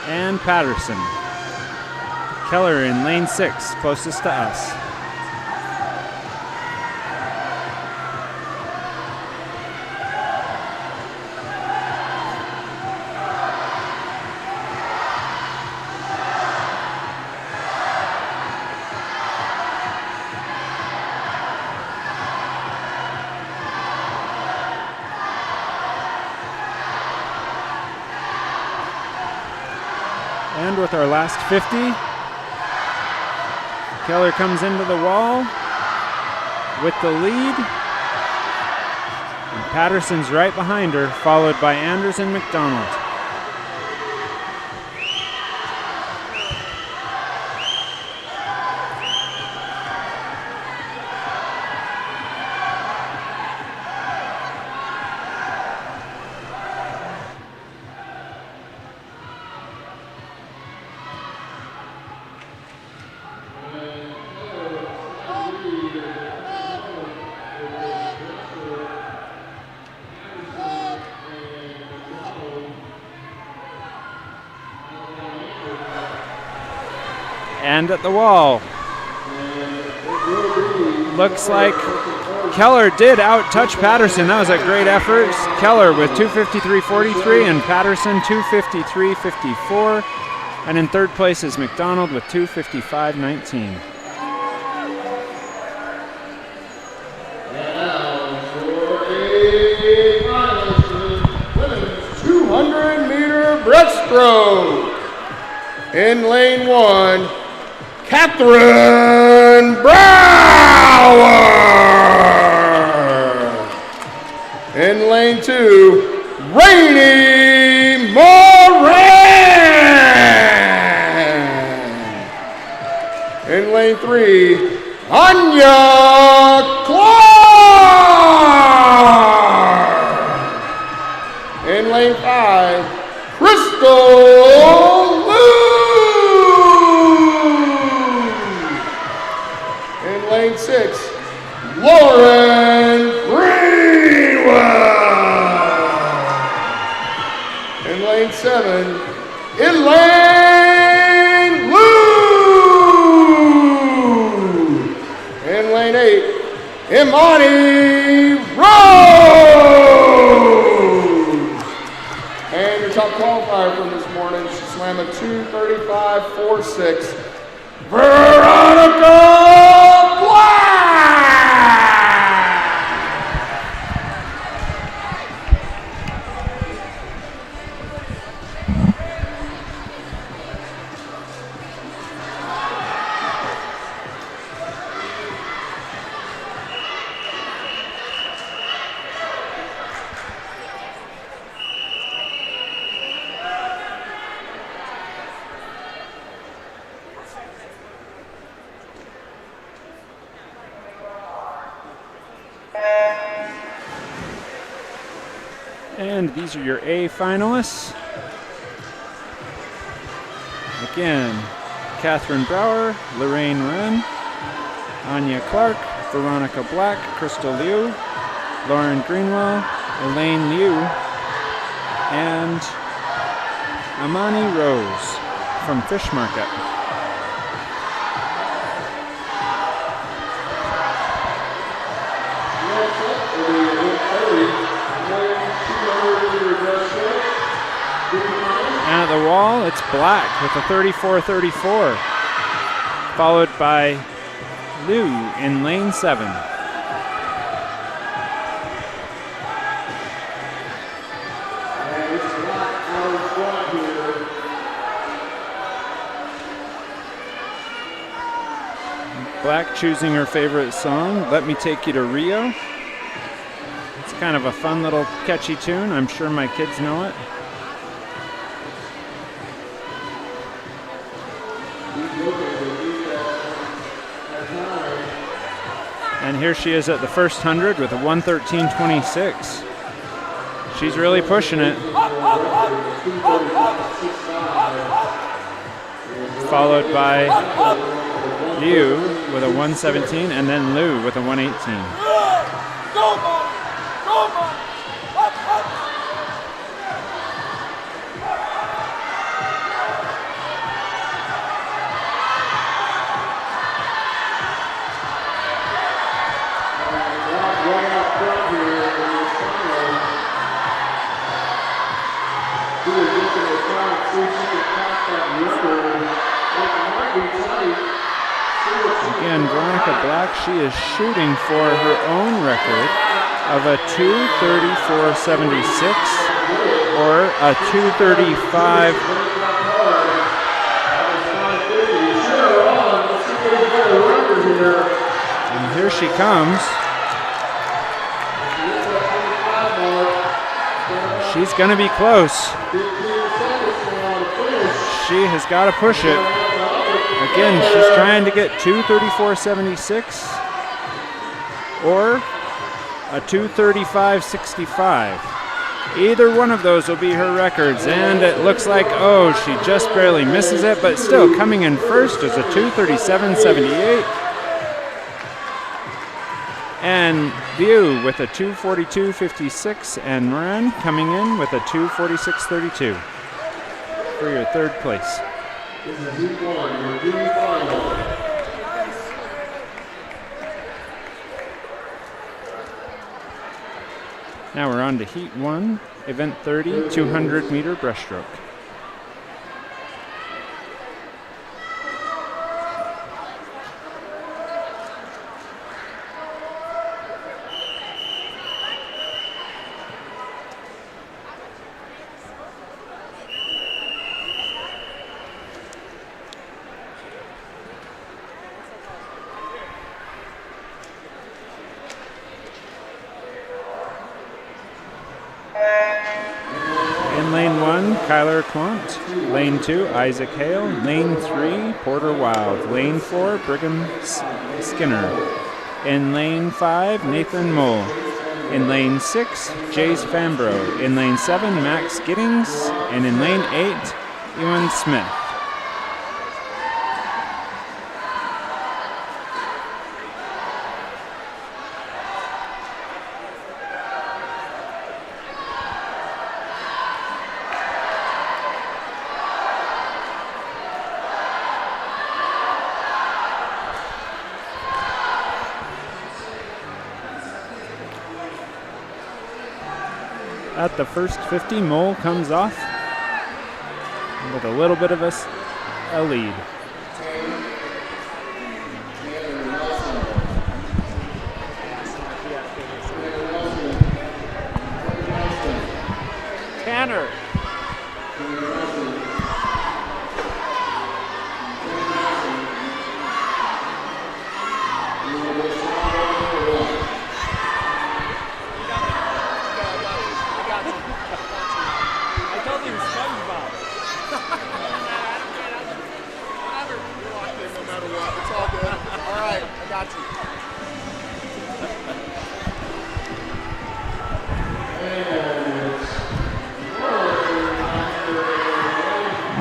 and Patterson. Keller in lane 6, closest to us. And with our last 50, Keller comes into the wall with the lead. And Patterson's right behind her, followed by Anders and McDonald. And at the wall, looks like Keller did out-touch Patterson. That was a great effort. Keller with 2:53.43 and Patterson 2:53.54. And in third place is McDonald with 2:55.19. Now for a women's 200-meter breaststroke. In lane 1, Catherine Brower. In lane 2, Rainey Moran. In lane 3, Anya Clark. In lane 5, Crystal lane 6, Lauren Greenwell. In lane 7, Imani Rose. And your top qualifier from this morning, she swam a 2:35.46. Veronica Black. And these are your A finalists. Again, Catherine Brower, Lorraine Wren, Anya Clark, Veronica Black, Crystal Liu, Lauren Greenwell, Elaine Liu, and Imani Rose from Fish Market. And at the wall, it's Black with a 34.34, followed by Liu in lane 7. Black choosing her favorite song, Let Me Take You to Rio. It's kind of a fun little catchy tune. I'm sure my kids know it. And here she is at the first 100 with a 1:13.26. She's really pushing it. Followed by Liu with a 1:17, and then Liu with a 1:18. Again, Veronica Black, she is shooting for her own record of a 2:34.76 or a 2:35. And here she comes. She's going to be close. She has got to push it. Again, she's trying to get 2:34.76 or a 2:35.65. Either one of those will be her records, and it looks like, oh, she just barely misses it, but still coming in first is a 2:37.78. And Liu with a 2:42.56, and Moran coming in with a 2:46.32 for your third place. This is Heat 1, your D final. Now we're on to Heat 1, Event 30, 200-meter breaststroke. Kyler Cont. Lane 2, Isaac Hale. Lane 3, Porter Wild. Lane 4, Brigham Skinner. In lane 5, Nathan Mole. In lane 6, Jace Fambro. In lane 7, Max Giddings. And in lane 8, Ewan Smith. at the first 50. Mole comes off with a little bit of a lead. Tanner.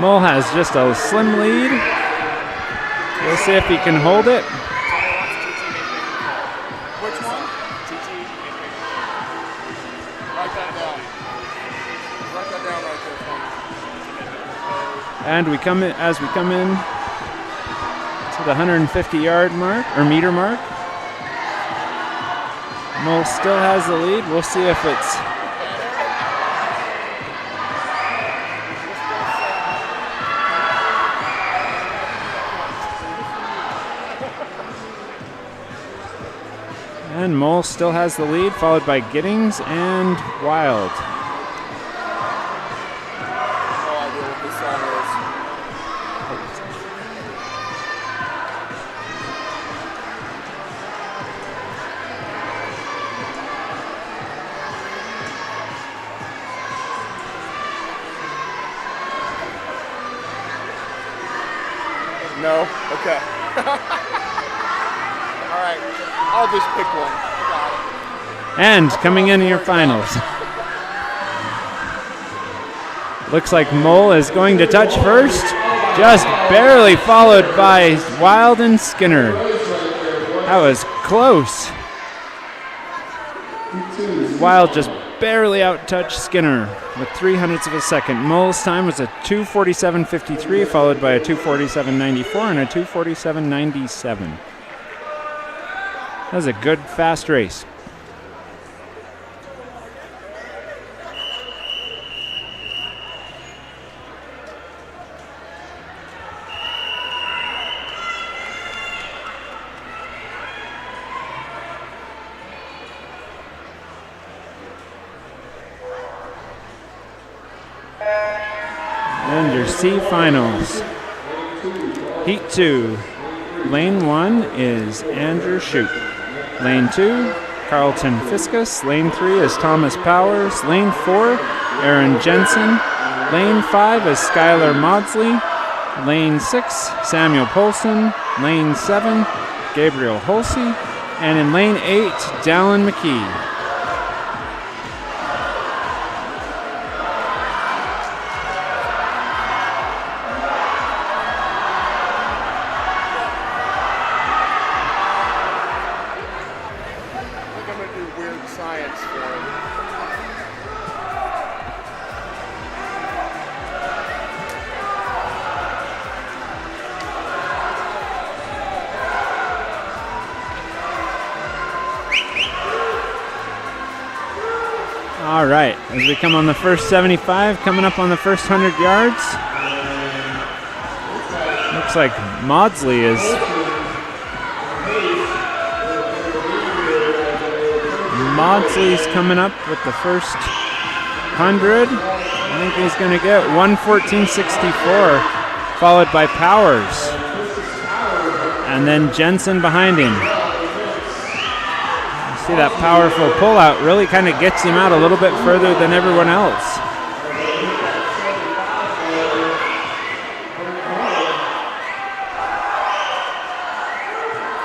Mole has just a slim lead. We'll see if he can hold it. Which one? Write that down. Write that down right there. And as we come in to the 150-yard mark or meter mark. Mole still has the lead. We'll see if it's and Mole still has the lead, followed by Giddings and Wild. No idea what this song is. No? Okay. All right. I'll just pick one. Got it. And coming in your finals. Looks like Mole is going to touch first, just barely followed by Wild and Skinner. That was close. Wild just barely out-touched Skinner with 0.03 of a second. Mole's time was a 2:47.53, followed by a 2:47.94 and a 2:47.97. That was a good, fast race. And your C finals. Heat 2. Lane 1 is Andrew Shoup. Lane 2, Carlton Fiskus. Lane 3 is Thomas Powers. Lane 4, Aaron Jensen. Lane 5 is Skylar Maudsley. Lane 6, Samuel Polson. Lane 7, Gabriel Holsey. And in lane 8, Dallin McKee. All right, as we come on the first 75, coming up on the first 100 yards. Looks like Maudsley is Maudsley's coming up with the first 100. I think he's going to get 1:14.64, followed by Powers. And then Jensen behind him. See that powerful pullout really kind of gets him out a little bit further than everyone else.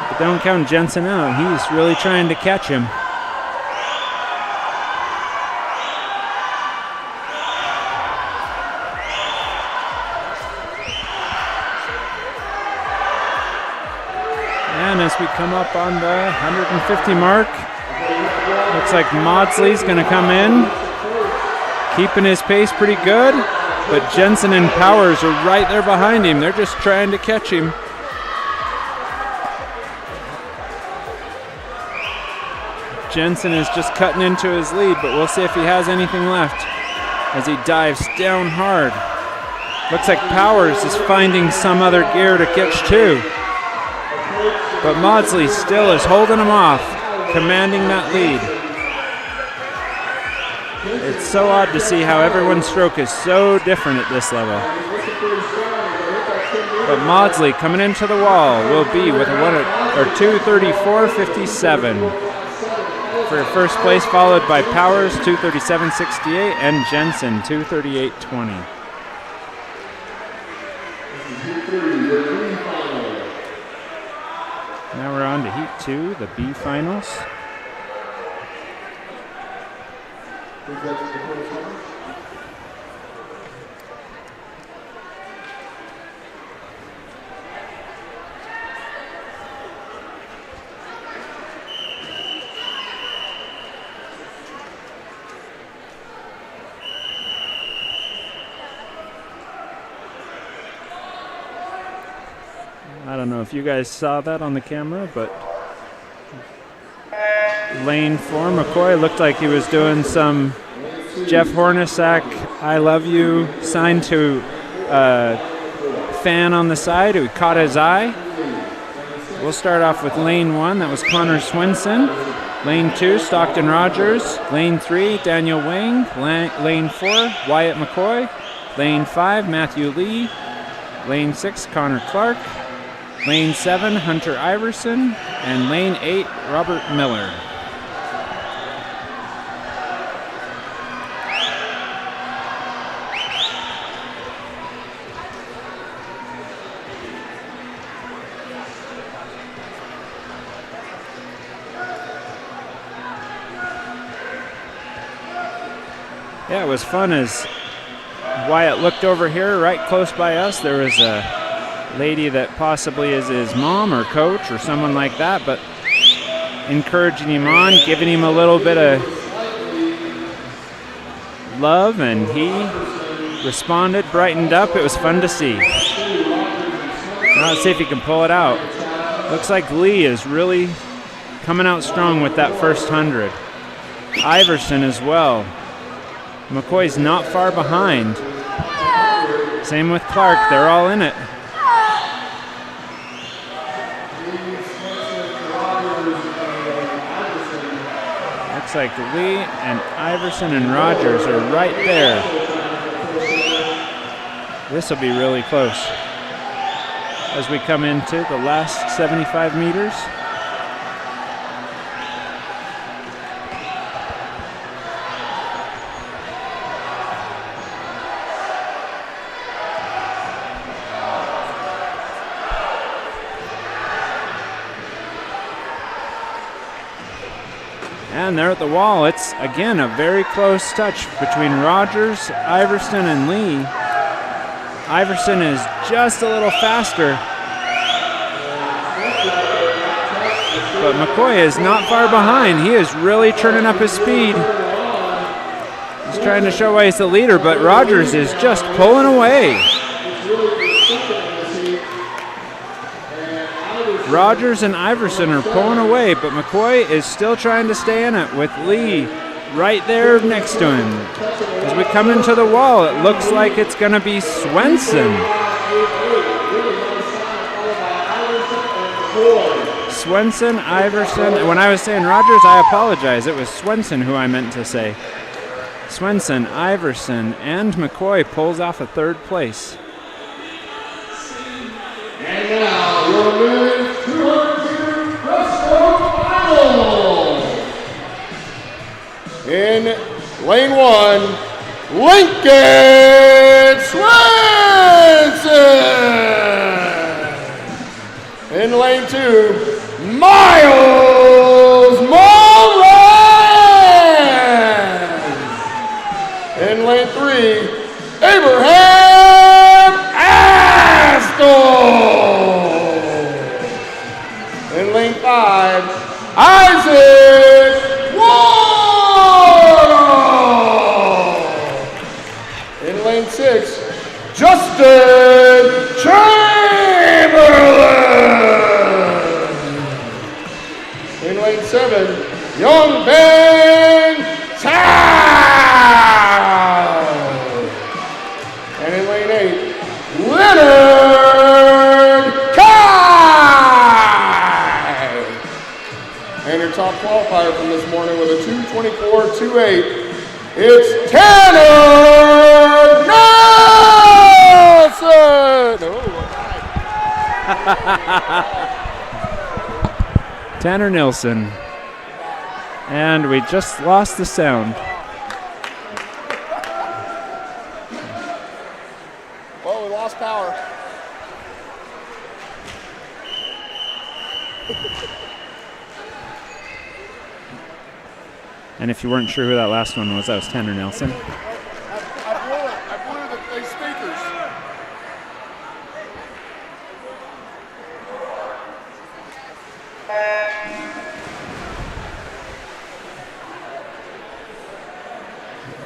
But don't count Jensen out. He's really trying to catch him. And as we come up on the 150 mark, looks like Maudsley's going to come in, keeping his pace pretty good, but Jensen and Powers are right there behind him. They're just trying to catch him. Jensen is just cutting into his lead, but we'll see if he has anything left as he dives down hard. Looks like Powers is finding some other gear to catch too. But Maudsley still is holding him off, commanding that lead. It's so odd to see how everyone's stroke is so different at this level. But Maudsley coming into the wall will be with a 2:34.57 for first place, followed by Powers 2:37.68 and Jensen 2:38.20. Now we're on to Heat 2, the B finals. I don't know if you guys saw that on the camera, but lane 4, McCoy looked like he was doing some Jeff Hornacek, I love you sign to a fan on the side who caught his eye. We'll start off with lane 1, that was Connor Swenson. Lane 2, Stockton Rogers. Lane 3, Daniel Wang. Lane 4, Wyatt McCoy. Lane 5, Matthew Lee. Lane 6, Connor Clark. Lane 7, Hunter Iverson. And lane 8, Robert Miller. Yeah, it was fun as Wyatt looked over here right close by us. There was a lady that possibly is his mom or coach or someone like that, but encouraging him on, giving him a little bit of love, and he responded, brightened up. It was fun to see. Now let's see if he can pull it out. Looks like Lee is really coming out strong with that first 100. Iverson as well. McCoy's not far behind. Same with Clark, they're all in it. Looks like Lee and Iverson and Rogers are right there. This will be really close as we come into the last 75 meters. And they're at the wall. It's, again, a very close touch between Rogers, Iverson, and Lee. Iverson is just a little faster. But McCoy is not far behind. He is really turning up his speed. He's trying to show why he's the leader, but Rogers is just pulling away. Rogers and Iverson are pulling away, but McCoy is still trying to stay in it with Lee right there next to him. As we come into the wall, it looks like it's going to be Swenson. Swenson, Iverson. When I was saying Rogers, I apologize. It was Swenson who I meant to say. Swenson, Iverson, and McCoy pulls off a third place. And now, your men's 200 breaststroke final. In lane 1, Lincoln Swenson. In lane 2, Miles Moran. In lane 3, Abraham Astor. In lane 5, Isaac Ward. In lane 6, Justin Chamberlain. qualifier from this morning with a 2:24.28. It's Tanner Nelson! Tanner Nilsson. And we just lost the sound. Well, we lost power. And if you weren't sure who that last one was, that was Tanner Nelson. I blew the speakers.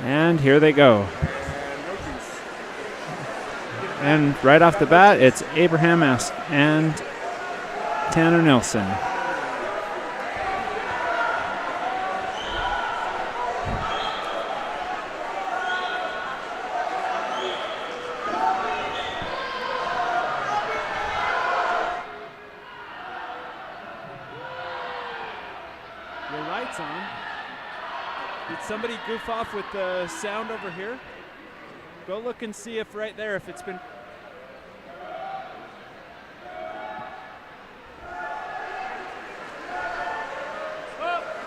And here they go. And right off the bat, it's Abraham and Tanner Nelson. Your light's on. Did somebody goof off with the sound over here? Go look and see if right there, if it's been...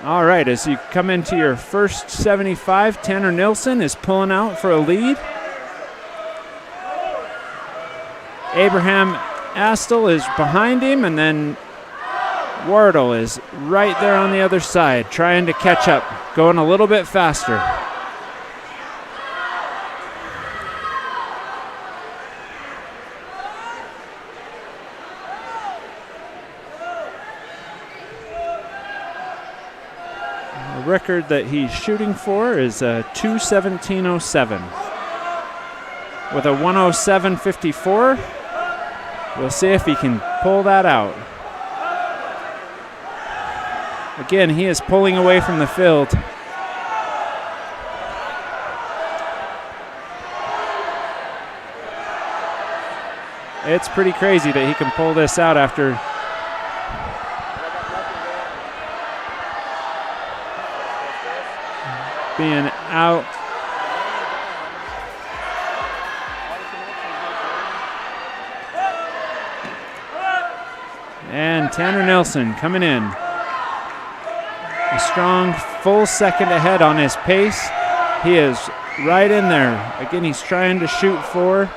All right, as you come into your first 75, Tanner Nilsson is pulling out for a lead. Abraham Astle is behind him, and then Wardle is right there on the other side, trying to catch up, going a little bit faster. The record that he's shooting for is a 2:17.07. With a 1:07.54, we'll see if he can pull that out. Again, he is pulling away from the field. It's pretty crazy that he can pull this out after being out. And Tanner Nelson coming in. A strong full second ahead on his pace. He is right in there. Again, he's trying to shoot for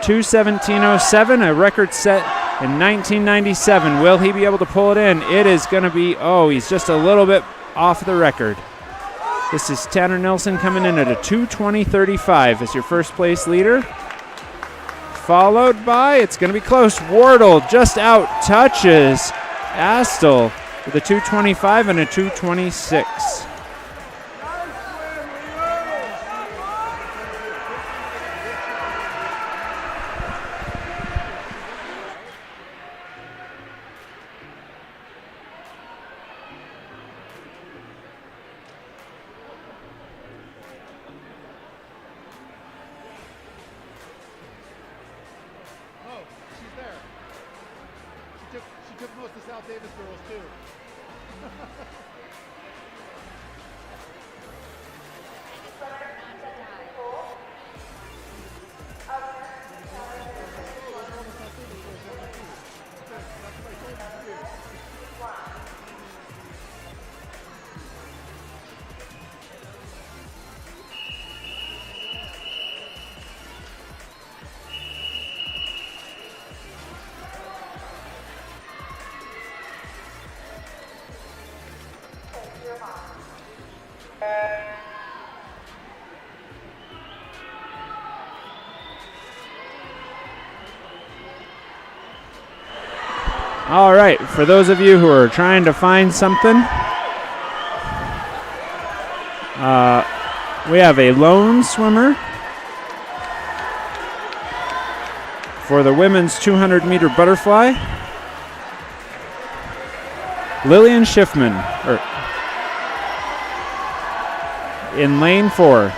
2:17.07, a record set in 1997. Will he be able to pull it in? It is going to be, he's just a little bit off the record. This is Tanner Nelson coming in at a 2:20.35 as your first place leader. Followed by, it's going to be close, Wardle just out touches Astle with a 2:25 and a 2:26. She took most of South Davis girls too. All right, for those of you who are trying to find something, we have a lone swimmer for the women's 200-meter butterfly. Lillian Schiffman in lane 4.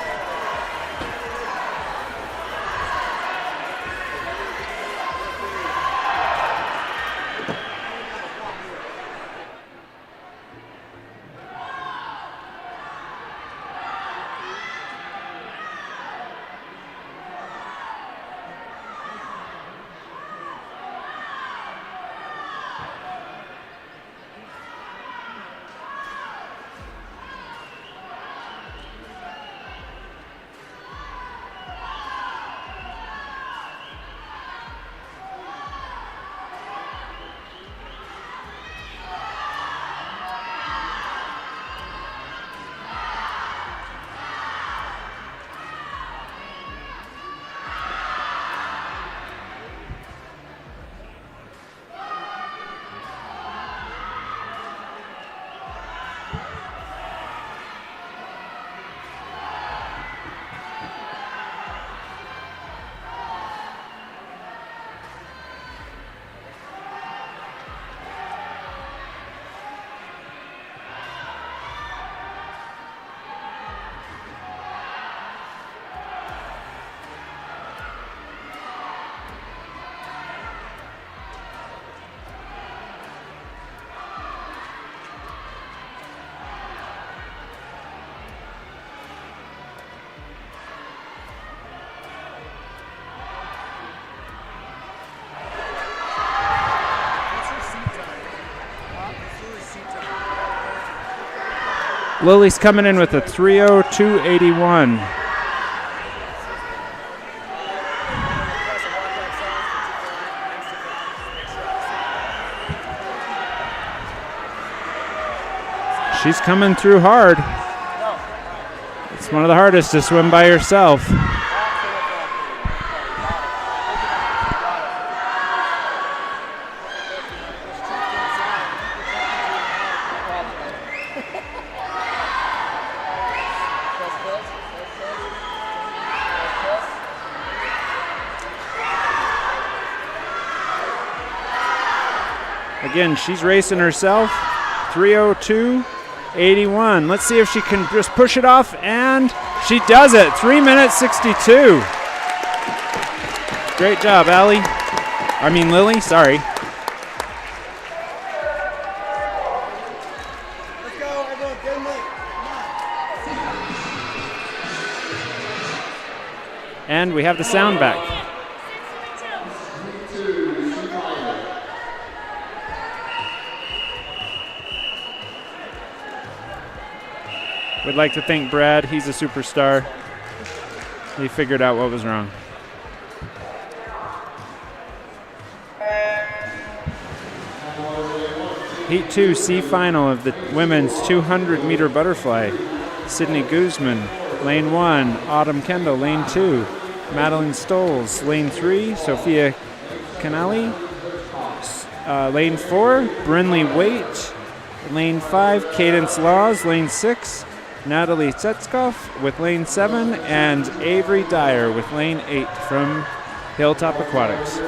Lily's coming in with a 3:02.81. She's coming through hard. It's one of the hardest to swim by yourself. Again, she's racing herself. 3:02.81. Let's see if she can just push it off, and she does it. 3 minutes 62. Great job, Lily, sorry. Let's go, everyone, get in late. And we have the sound back. We'd like to thank Brad. He's a superstar. He figured out what was wrong. Heat 2 C final of the women's 200-meter butterfly. Sydney Guzman, lane 1. Autumn Kendall, lane 2. Madeline Stoles, lane 3. Sophia Canali, lane 4. Brinley Waite, lane 5. Cadence Laws, lane 6. Natalie Setskoff with lane 7, and Avery Dyer with lane 8 from Hilltop Aquatics.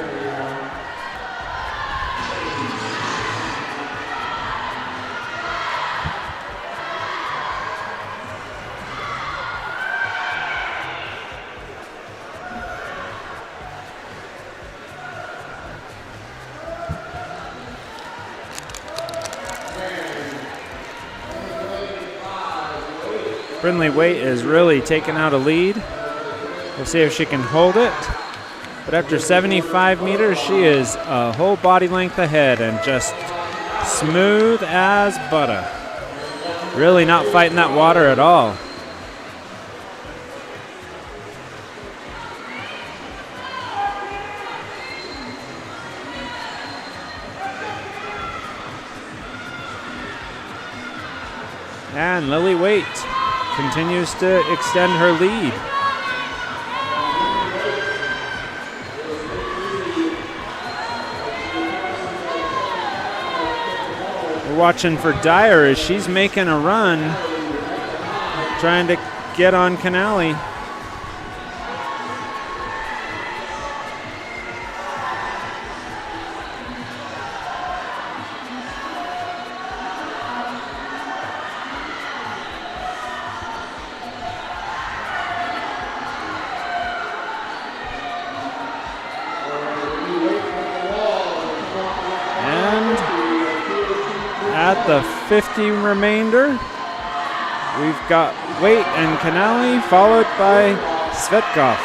Brinley Waite is really taking out a lead. We'll see if she can hold it. But after 75 meters, she is a whole body length ahead and just smooth as butter. Really not fighting that water at all. And Lily Waite continues to extend her lead. We're watching for Dyer as she's making a run, trying to get on Canali. At the 50 remainder, we've got Waite and Canali, followed by Svetkov.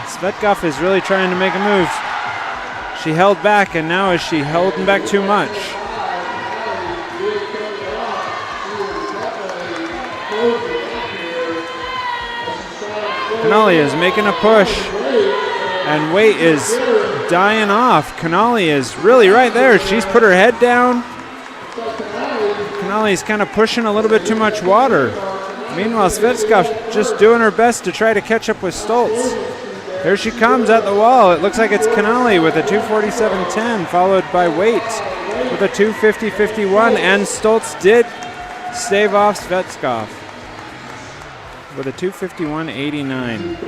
Svetkov is really trying to make a move. She held back, and now is she holding back too much? Canali is making a push, and Waite is dying off. Canali is really right there. She's put her head down. Canali's kind of pushing a little bit too much water. Meanwhile, Svetskov's just doing her best to try to catch up with Stoltz. Here she comes at the wall. It looks like it's Canali with a 2:47.10, followed by Waite with a 2:50.51, and Stoltz did stave off Svetskov with a 2:51.89.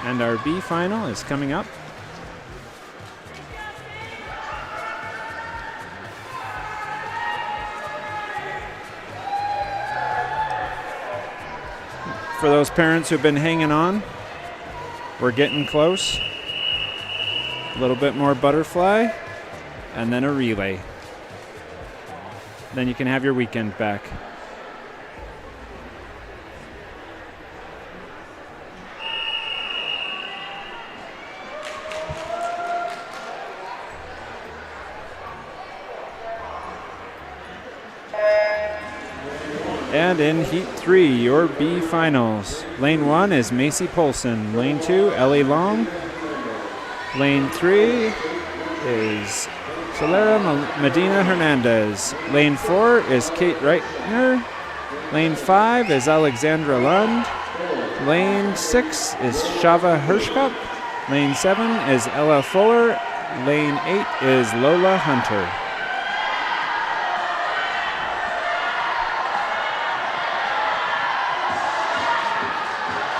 And our B final is coming up. For those parents who've been hanging on, we're getting close. A little bit more butterfly, and then a relay. Then you can have your weekend back. And in Heat 3, your B finals. Lane 1 is Macy Polson. Lane 2, Ellie Long. Lane 3 is Solera Medina Hernandez. Lane 4 is Kate Reitner. Lane 5 is Alexandra Lund. Lane 6 is Shava Hirschkopf. Lane 7 is Ella Fuller. Lane 8 is Lola Hunter.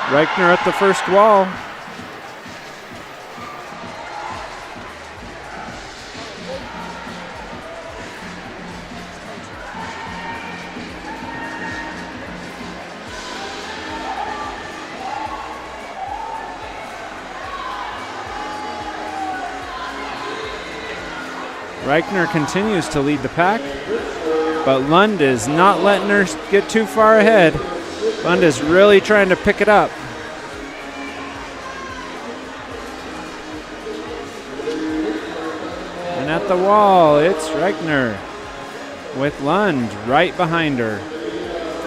Reichner at the first wall. Reichner continues to lead the pack, but Lund is not letting her get too far ahead. Lund is really trying to pick it up. And at the wall, it's Reichner with Lund right behind her,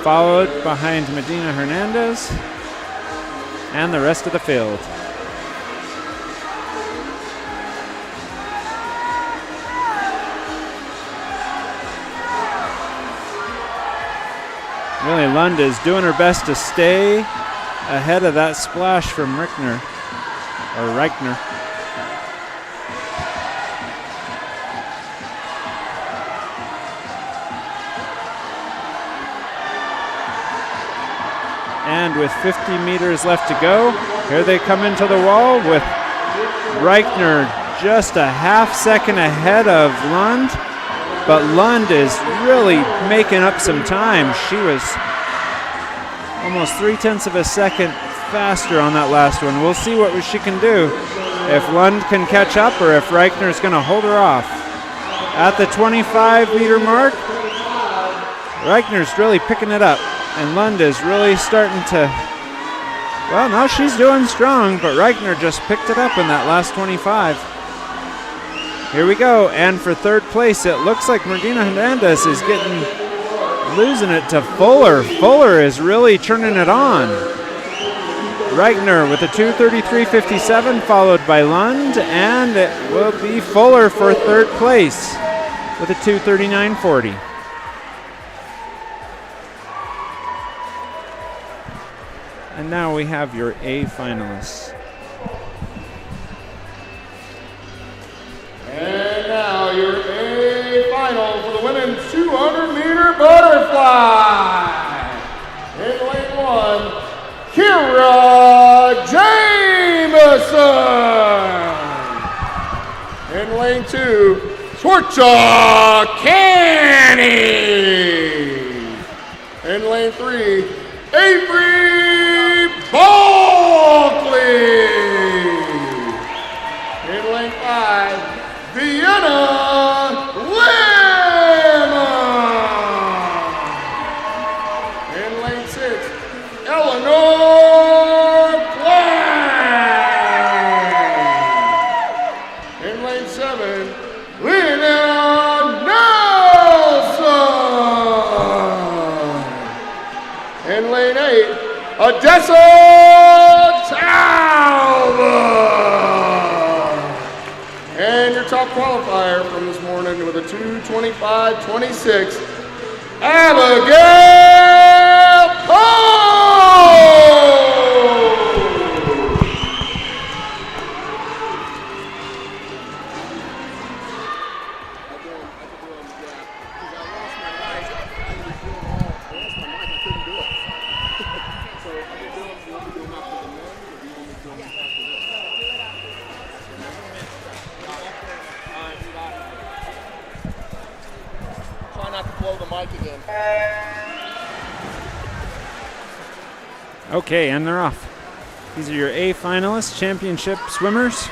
followed behind Medina Hernandez and the rest of the field. Really, Lund is doing her best to stay ahead of that splash from Reichner. And with 50 meters left to go, here they come into the wall with Reichner just a half second ahead of Lund. But Lund is really making up some time. She was almost 0.3 of a second faster on that last one. We'll see what she can do. If Lund can catch up or if Reichner's going to hold her off. At the 25-meter mark, Reichner's really picking it up. And Lund is really starting to, well, now she's doing strong, but Reichner just picked it up in that last 25. Here we go, and for third place, it looks like Medina Hernandez is losing it to Fuller. Fuller is really turning it on. Reichner with a 2:33.57, followed by Lund, and it will be Fuller for third place with a 2:39.40. And now we have your A finalists. And now your A final for the women's 200-meter butterfly. In lane 1, Kira Jameson. In lane 2, Swarcha Canny. In lane 3, Avery Bulkley. In lane 5, Vienna Lemon. In lane 6, Eleanor Black. In lane 7, Lena Nelson. In lane 8, Odessa Talbot. And your top qualifier from this morning with a 2:25.26, Abigail Poe. Okay, and they're off. These are your A finalists, championship swimmers.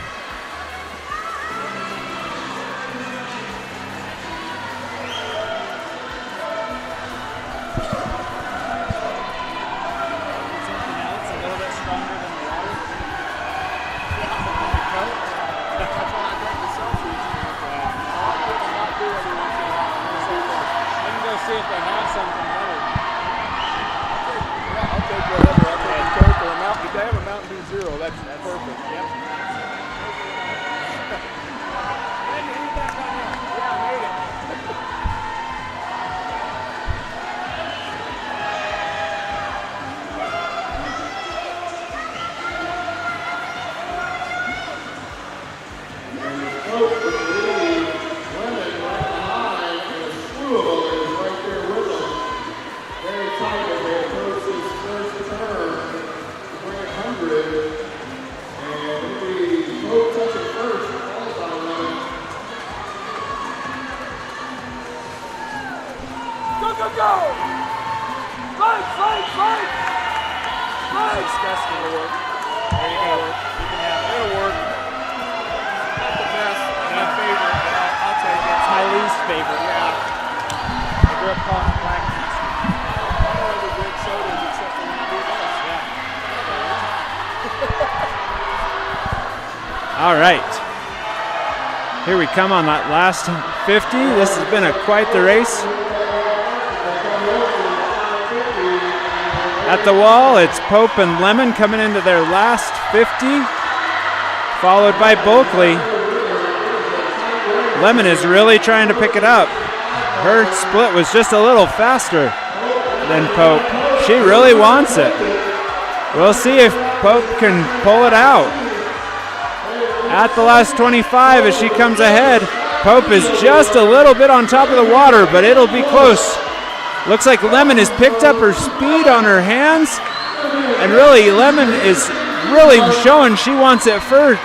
best. It'll work. There you go. You can have it. It'll work. Not the best. Not my favorite, but I'll take it. It's my least favorite. Yeah. I grew up calling it black tea. I don't ever drink sodas except for when you do this. Yeah. All right. Here we come on that last 50. This has been quite the race. At the wall, it's Pope and Lemon coming into their last 50, followed by Bulkley. Lemon is really trying to pick it up. Her split was just a little faster than Pope. She really wants it. We'll see if Pope can pull it out. At the last 25 as she comes ahead, Pope is just a little bit on top of the water, but it'll be close. Looks like Lemon has picked up her speed on her hands, and really Lemon is really showing she wants it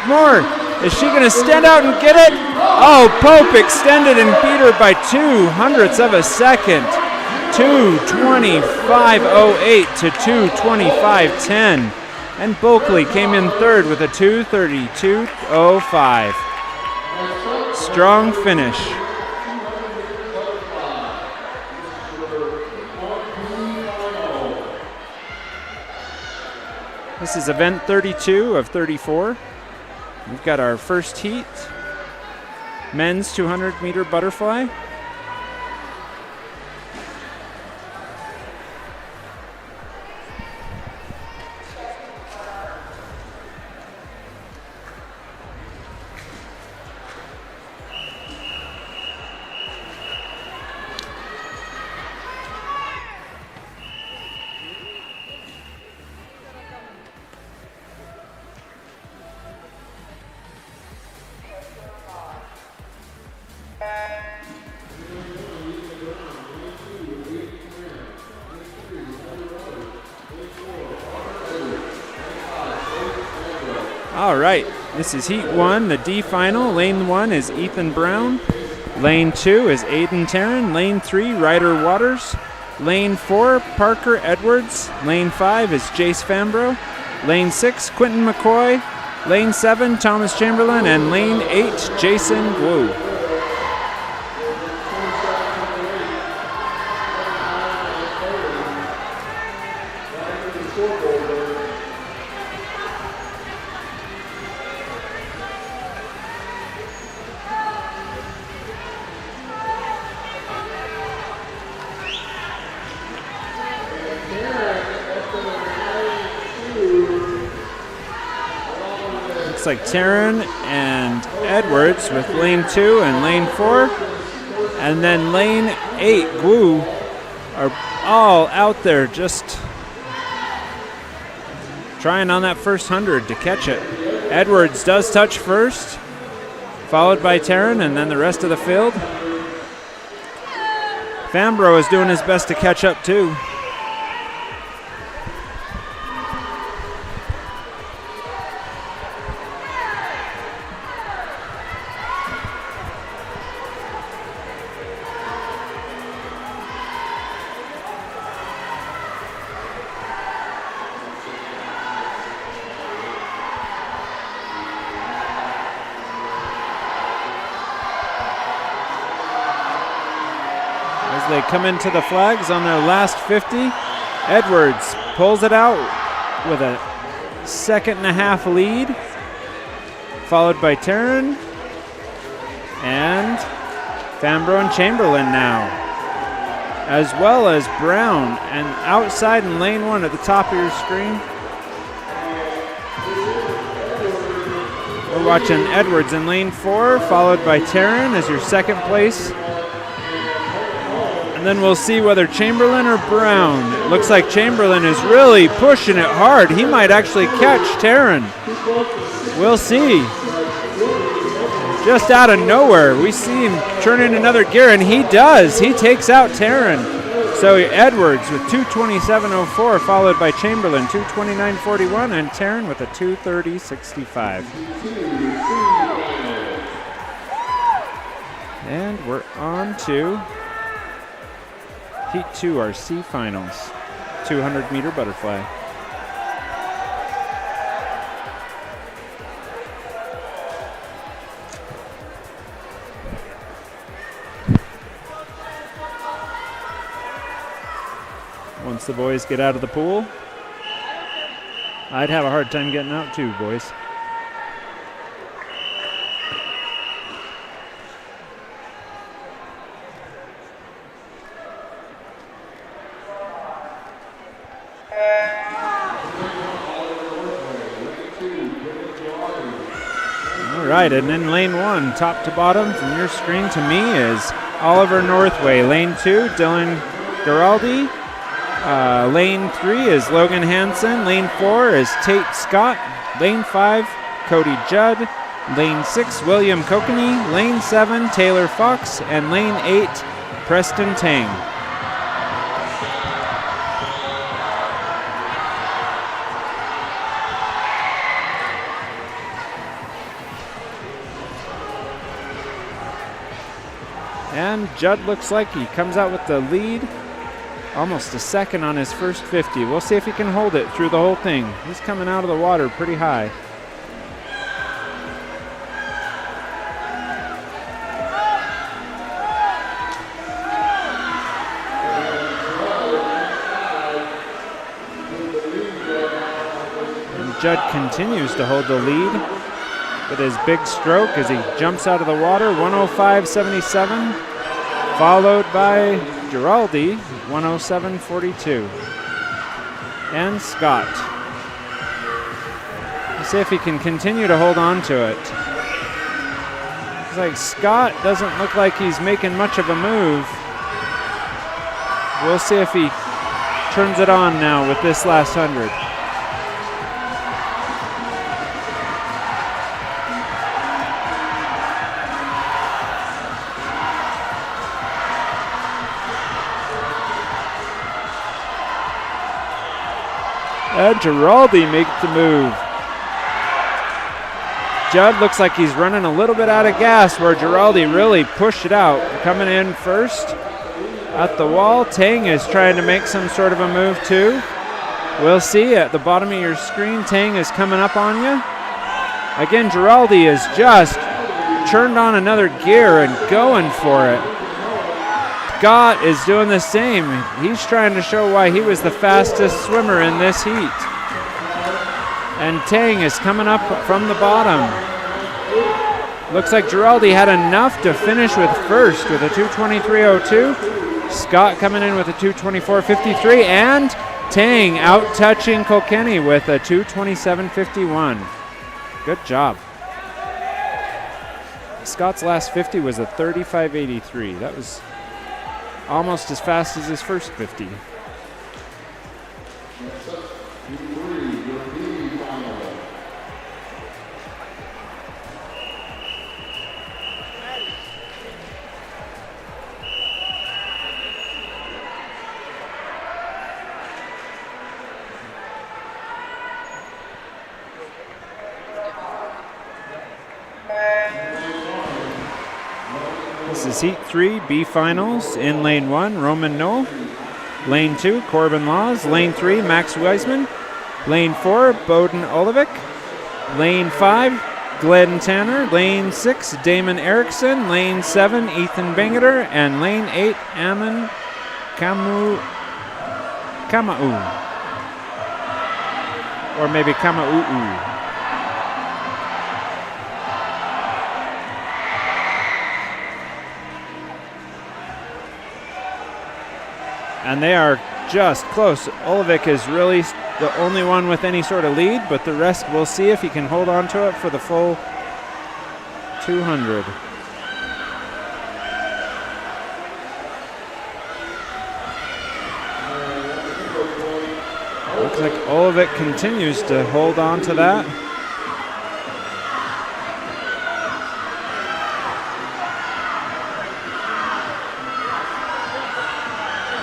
more. Is she going to stand out and get it? Oh, Pope extended and beat her by 0.02 of a second. 2:25.08 to 2:25.10. And Bulkley came in third with a 2:32.05. Strong finish. This is event 32 of 34. We've got our first heat, men's 200-meter butterfly. All right, this is heat 1, the D final. Lane 1 is Ethan Brown. Lane 2 is Aiden Tarrin. Lane 3, Ryder Waters. Lane 4, Parker Edwards. Lane 5 is Jace Fambro. Lane 6, Quentin McCoy. Lane 7, Thomas Chamberlain. And lane 8, Jason Wu. Like Taryn and Edwards with lane 2 and lane 4, and then lane 8 Wu are all out there just trying on that first 100 to catch it. Edwards does touch first, followed by Taryn, and then the rest of the field. Fambro is doing his best to catch up too. They come into the flags on their last 50. Edwards pulls it out with a 1.5 lead, followed by Taryn and Fambro and Chamberlain now, as well as Brown, and outside in lane 1 at the top of your screen. We're watching Edwards in lane 4, followed by Taryn as your second place. Then we'll see whether Chamberlain or Brown. It looks like Chamberlain is really pushing it hard. He might actually catch Taryn. We'll see. Just out of nowhere, we see him turn in another gear, and he does. He takes out Taryn. So Edwards with 2:27.04, followed by Chamberlain 2:29.41, and Taryn with a 2:30.65. And we're on to Heat 2, our C finals, 200-meter butterfly. once the boys get out of the pool. I'd have a hard time getting out too, boys. All right, and in lane 1, top to bottom from your screen to me is Oliver Northway. Lane 2, Dylan Giraldi. Lane 3 is Logan Hansen. Lane 4 is Tate Scott. Lane 5, Cody Judd. Lane 6, William Kokanee. Lane 7, Taylor Fox. And lane 8, Preston Tang. And Judd looks like he comes out with the lead. Almost a second on his first 50. We'll see if he can hold it through the whole thing. He's coming out of the water pretty high. And Judd continues to hold the lead with his big stroke as he jumps out of the water, 105.77, followed by Giraldi, 107.42. And Scott. Let's see if he can continue to hold on to it. It's like Scott doesn't look like he's making much of a move. We'll see if he turns it on now with this last 100. And Giraldi makes the move. Judd looks like he's running a little bit out of gas where Giraldi really pushed it out. Coming in first at the wall. Tang is trying to make some sort of a move too. We'll see at the bottom of your screen. Tang is coming up on you. Again, Giraldi is just turned on another gear and going for it. Scott is doing the same. He's trying to show why he was the fastest swimmer in this heat. And Tang is coming up from the bottom. Looks like Giraldi had enough to finish with first with a 2:23.02. Scott coming in with a 2:24.53, and Tang out-touching Kilkenny with a 2:27.51. Good job. Scott's last 50 was a 35.83. That was almost as fast as his first 50. This is Heat 3, B Finals. In Lane 1, Roman Noel. Lane 2, Corbin Laws. Lane 3, Max Wiseman. Lane 4, Bowden Olivik. Lane 5, Glenn Tanner. Lane 6, Damon Erickson. Lane 7, Ethan Bangeter. And Lane 8, Ammon Kamau. Or maybe Kamau. And they are just close. Olivik is really the only one with any sort of lead, but the rest we'll see if he can hold on to it for the full 200. Looks like Olivik continues to hold on to that.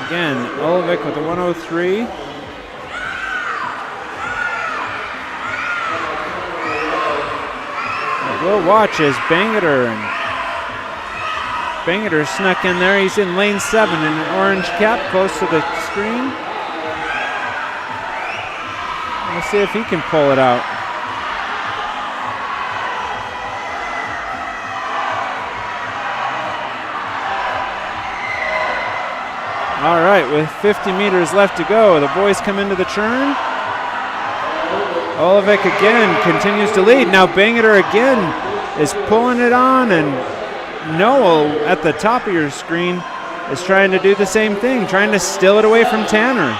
Again, Olivik with a 103. We'll watch as Bangeter snuck in there. He's in lane 7 in an orange cap close to the screen. Let's see if he can pull it out. All right, with 50 meters left to go, the boys come into the turn. Olevic again continues to lead. Now Bangerter again is pulling it on, and Noel at the top of your screen is trying to do the same thing, trying to steal it away from Tanner.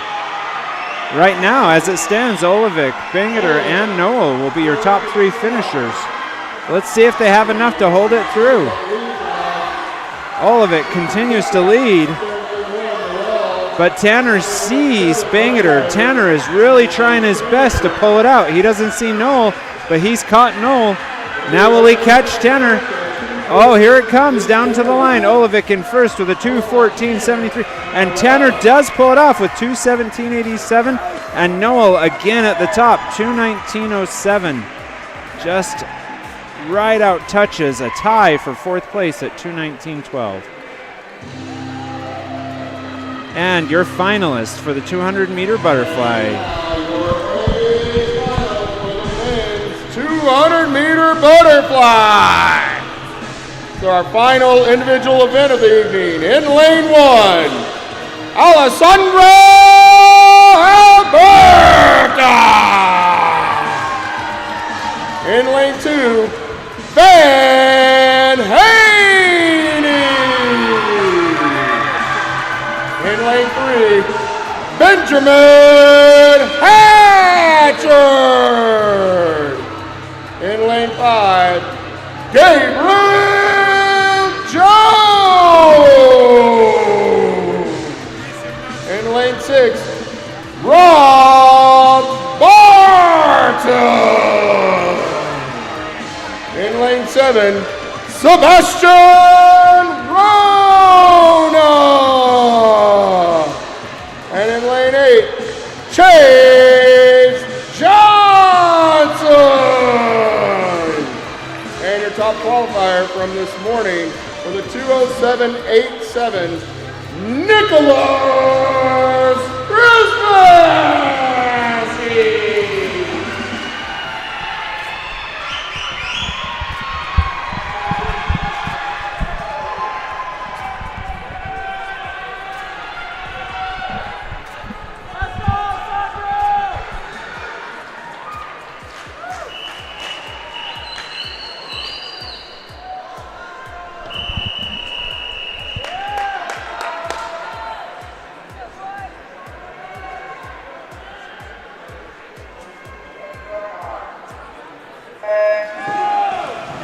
Right now, as it stands, Olevic, Bangerter, and Noel will be your top 3 finishers. Let's see if they have enough to hold it through. Olevic continues to lead, but Tanner sees Bangerter. Tanner is really trying his best to pull it out. He doesn't see Noel, but he's caught Noel. Now will he catch Tanner? Oh, here it comes down to the line. Olevic in first with a 2:14.73. And Tanner does pull it off with 2:17.87. And Noel again at the top, 2:19.07. Just right out touches a tie for 4th place at 2:19.12. And your finalist for the 200-meter butterfly. 200-meter butterfly. So our final individual event of the evening. In lane 1, Alessandro Alberta. In lane 2, Van Haney. In lane 3, Benjamin Hatchard. In lane 5, Gabriel Jones. In lane 6, Rob Barton. In lane 7, Sebastian Rona. And in lane 8, Chase Johnson. And your top qualifier from this morning for the 2:07.87, Nicholas Christmas.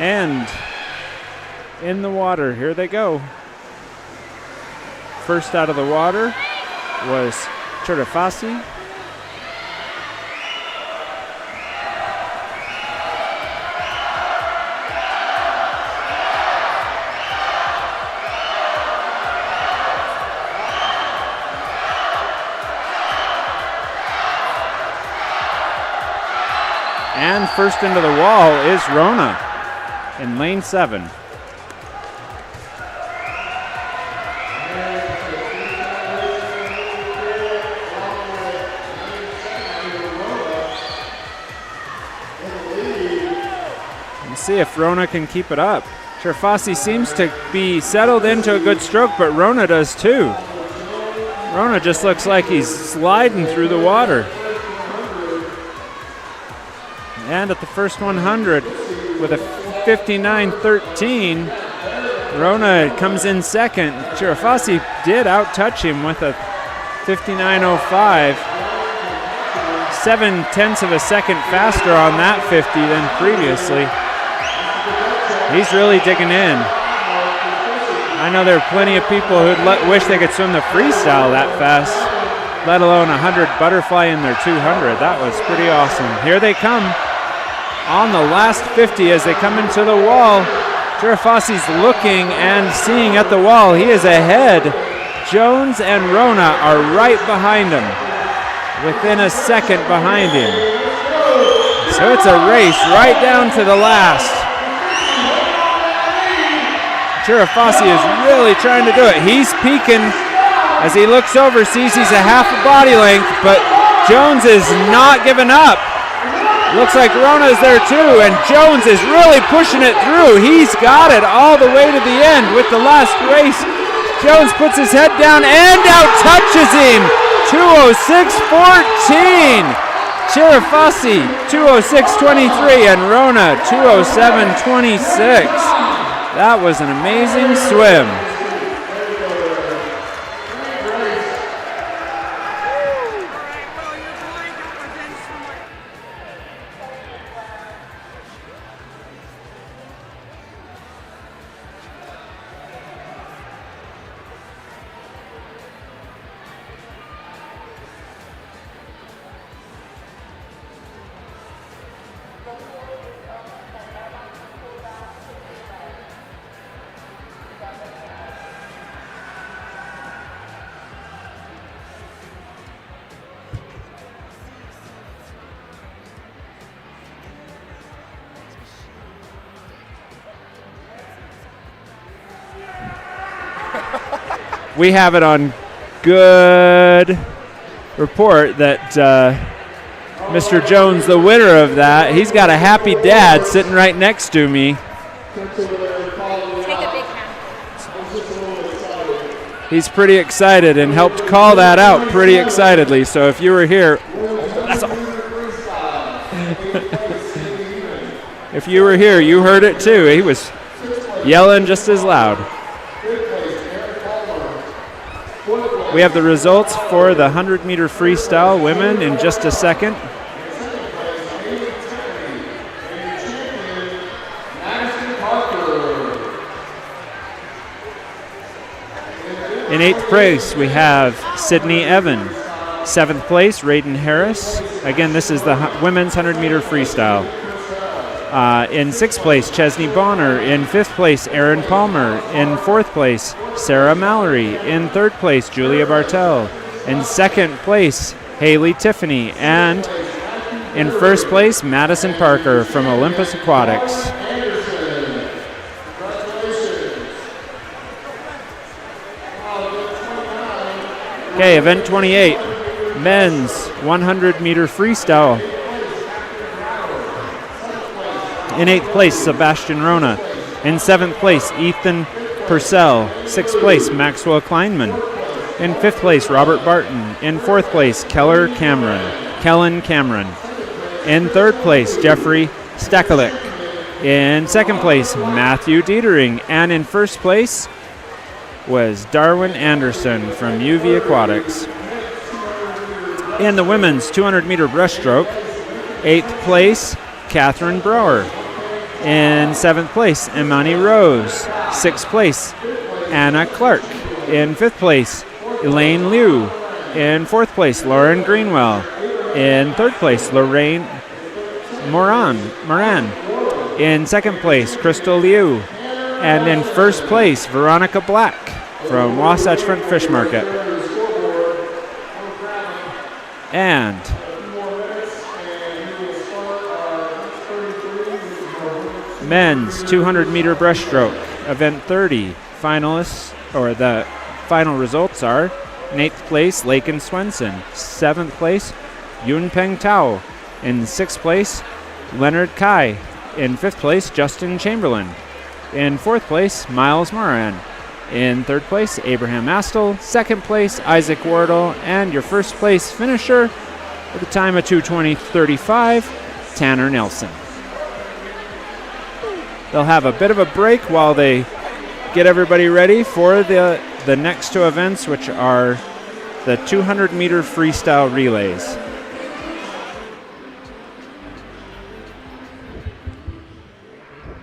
And in the water, here they go. First out of the water was Cerefasi. And first into the wall is Rona in lane 7. Let's see if Rona can keep it up. Cerefasi seems to be settled into a good stroke, but Rona does too. Rona just looks like he's sliding through the water. And at the first 100 with a 59.13, Rona comes in second. Cerefasi did out-touch him with a 59.05. 0.7 of a second faster on that 50 than previously. He's really digging in. I know there are plenty of people who'd wish they could swim the freestyle that fast, let alone 100 butterfly in their 200. That was pretty awesome. Here they come on the last 50 as they come into the wall. Cerefasi's looking and seeing at the wall. He is ahead. Jones and Rona are right behind him, within a second behind him. So it's a race right down to the last. Cerefasi is really trying to do it. He's peeking as he looks over, sees he's a half a body length, but Jones is not giving up. Looks like Rona's there too, and Jones is really pushing it through. He's got it all the way to the end with the last race Jones puts his head down and out touches him. 206.14. Chirafasi 206.23 and Rona 207.26. That was an amazing swim. We have it on good report that Mr. Jones, the winner of that, he's got a happy dad sitting right next to me. Take a big hand. He's pretty excited and helped call that out pretty excitedly. So if you were here, that's all. If you were here, you heard it too. He was yelling just as loud. We have the results for the 100-meter freestyle women in just a second. In 8th place, we have Sydney Evan. 7th place, Raiden Harris. Again, this is the women's 100-meter freestyle. In 6th place, Chesney Bonner. In 5th place, Erin Palmer. In 4th place, Sarah Mallory. In 3rd place, Julia Bartel. In 2nd place, Haley Tiffany. And in 1st place, Madison Parker from Olympus Aquatics. Okay, event 28, men's 100-meter freestyle. In 8th place, Sebastian Rona. In 7th place, Ethan Purcell. 6th place, Maxwell Kleinman. In 5th place, Robert Barton. In 4th place, Kellen Cameron. In 3rd place, Jeffrey Stakalik. In 2nd place, Matthew Dietering. And in 1st place was Darwin Anderson from UV Aquatics. In the women's 200-meter breaststroke, 8th place, Catherine Brower. In 7th place, Imani Rose. 6th place, Anna Clark. In 5th place, Elaine Liu. In 4th place, Lauren Greenwell. In 3rd place, Lorraine Moran. In 2nd place, Crystal Liu. And in 1st place, Veronica Black from Wasatch Front Fish Market. And men's 200-meter breaststroke, event 30, finalists, or the final results are: in 8th place, Laken Swenson; 7th place, Yunpeng Tao; in 6th place, Leonard Kai; in 5th place, Justin Chamberlain; in 4th place, Miles Moran; in 3rd place, Abraham Astle; 2nd place, Isaac Wardle; and your 1st place finisher with a time of 2:20.35, Tanner Nelson. They'll have a bit of a break while they get everybody ready for the next two events, which are the 200-meter freestyle relays.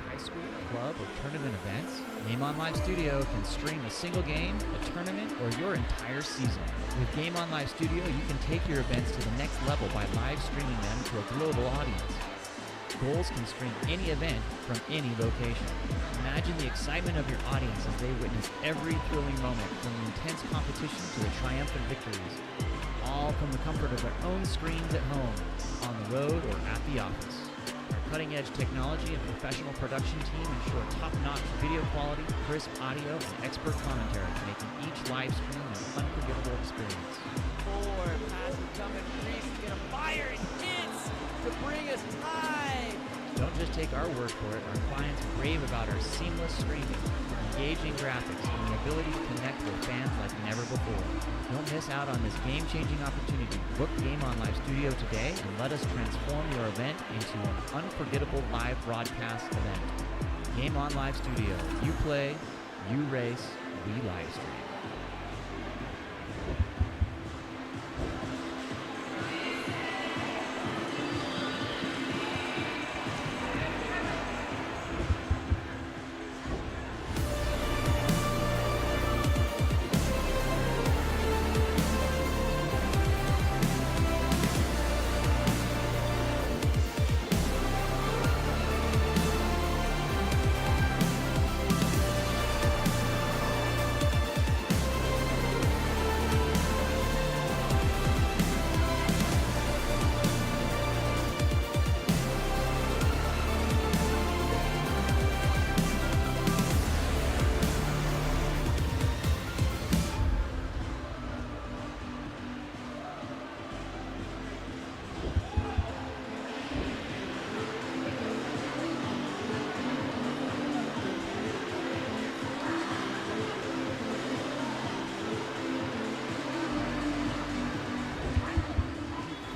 High school, club, or tournament events, Game On Live Studio can stream a single game, a tournament, or your entire season. With Game On Live Studio, you can take your events to the next level by live streaming them to a global audience. Goals can stream any event from any location. Imagine the excitement of your audience as they witness every thrilling moment, from the intense competition to the triumphant victories, all from the comfort of their own screens at home, on the road, or at the office. Our cutting-edge technology and professional production team ensure top-notch video quality, crisp audio, and expert commentary, making each live stream an unforgettable experience. Passes coming, racing, and a fire, and hits to bring us tied. Don't just take our word for it. Our clients rave about our seamless streaming, engaging graphics, and the ability to connect with fans like never before. Don't miss out on this game-changing opportunity. Book Game On Live Studio today and let us transform your event into an unforgettable live broadcast event. Game On Live Studio. You play, you race, we live stream.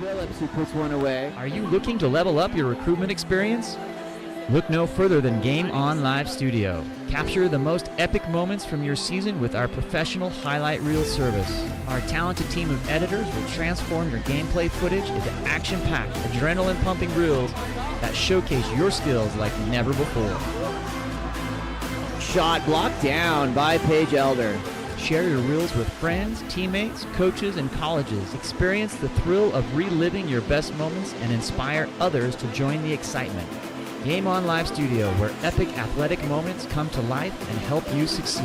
Phillips, who puts one away. Are you looking to level up your recruitment experience? Look no further than Game On Live Studio. Capture the most epic moments from your season with our professional highlight reel service. Our talented team of editors will transform your gameplay footage into action-packed, adrenaline-pumping reels that showcase your skills like never before. Shot blocked down by Paige Elder. Share your reels with friends, teammates, coaches, and colleges. Experience the thrill of reliving your best moments and inspire others to join the excitement. Game On Live Studio, where epic athletic moments come to life and help you succeed.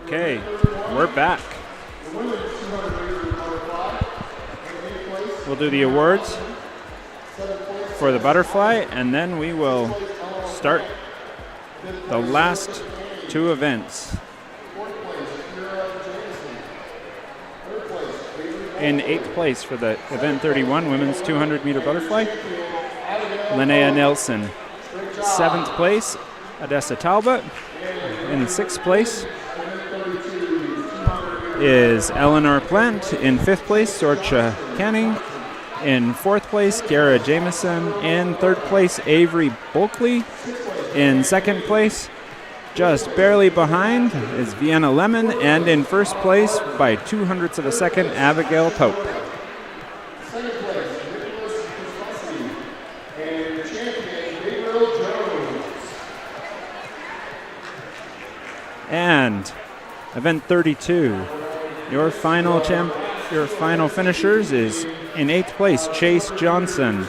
Okay, we're back. We'll do the awards for the butterfly, and then we will start the last two events. In 8th place for the event 31 women's 200-meter butterfly, Linnea Nelson. 7th place, Odessa Talbot. In 6th place is Eleanor Plant. In 5th place, Sorcha Canning. In 4th place, Gara Jameson. In 3rd place, Avery Bulkley. In 2nd place, just barely behind, is Vienna Lemon. And in 1st place, by 0.02 of a second, Abigail Pope. And event 32, your final finishers is in 8th place, Chase Johnson.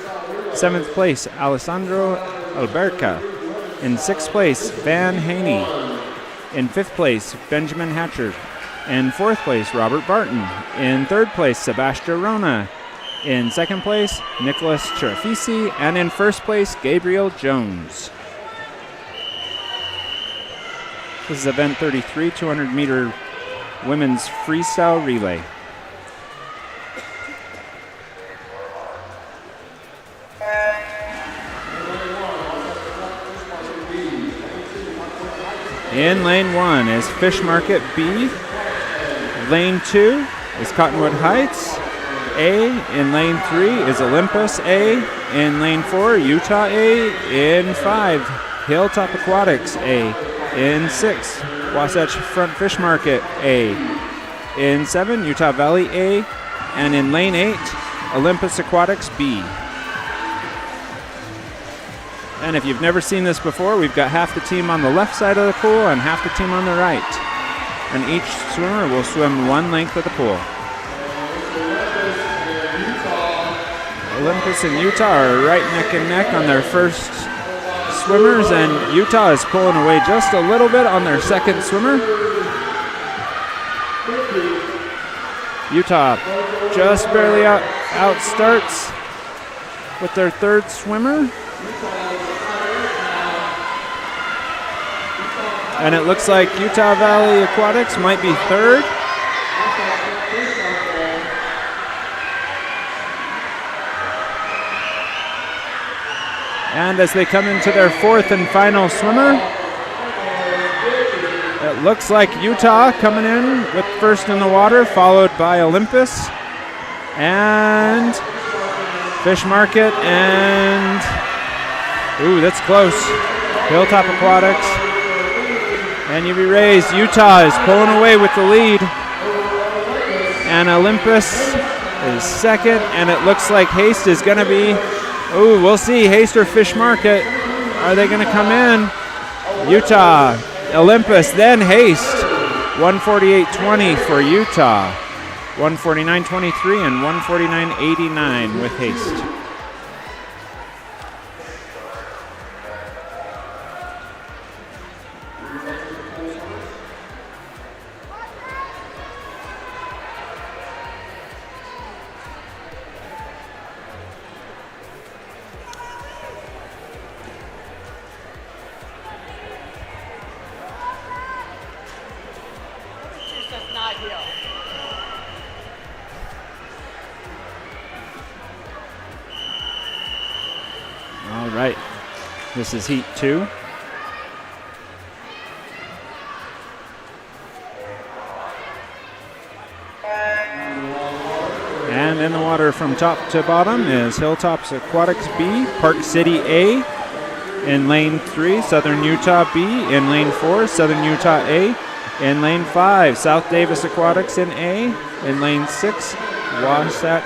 7th place, Alessandro Alberca. In 6th place, Van Haney. In 5th place, Benjamin Hatcher. In 4th place, Robert Barton. In 3rd place, Sebastian Rona. In 2nd place, Nicholas Cherafisi. And in 1st place, Gabriel Jones. This is event 33, 200-meter women's freestyle relay. In lane 1 is Fish Market B. Lane 2 is Cottonwood Heights A. In lane 3 is Olympus A. In lane 4, Utah A. In 5, Hilltop Aquatics A. In 6, Wasatch Front Fish Market A. In 7, Utah Valley A. And in lane 8, Olympus Aquatics B. And if you've never seen this before, we've got half the team on the left side of the pool and half the team on the right. And each swimmer will swim one length of the pool. Olympus and Utah are right neck and neck on their first swimmers, and Utah is pulling away just a little bit on their second swimmer. Utah just barely out starts with their third swimmer. And it looks like Utah Valley Aquatics might be third. And as they come into their fourth and final swimmer, it looks like Utah coming in with first in the water, followed by Olympus and Fish Market and, ooh, that's close, Hilltop Aquatics and UV Rays. Utah is pulling away with the lead, and Olympus is second, and it looks like Haste is going to be, ooh, we'll see, Haste or Fish Market. Are they going to come in? Utah, Olympus, then Haste. 148.20 for Utah. 149.23 and 149.89 with Haste. All right, this is Heat 2. And in the water from top to bottom is Hilltops Aquatics B, Park City A. In lane 3, Southern Utah B. In lane 4, Southern Utah A. In lane 5, South Davis Aquatics in A. In lane 6, Wasatch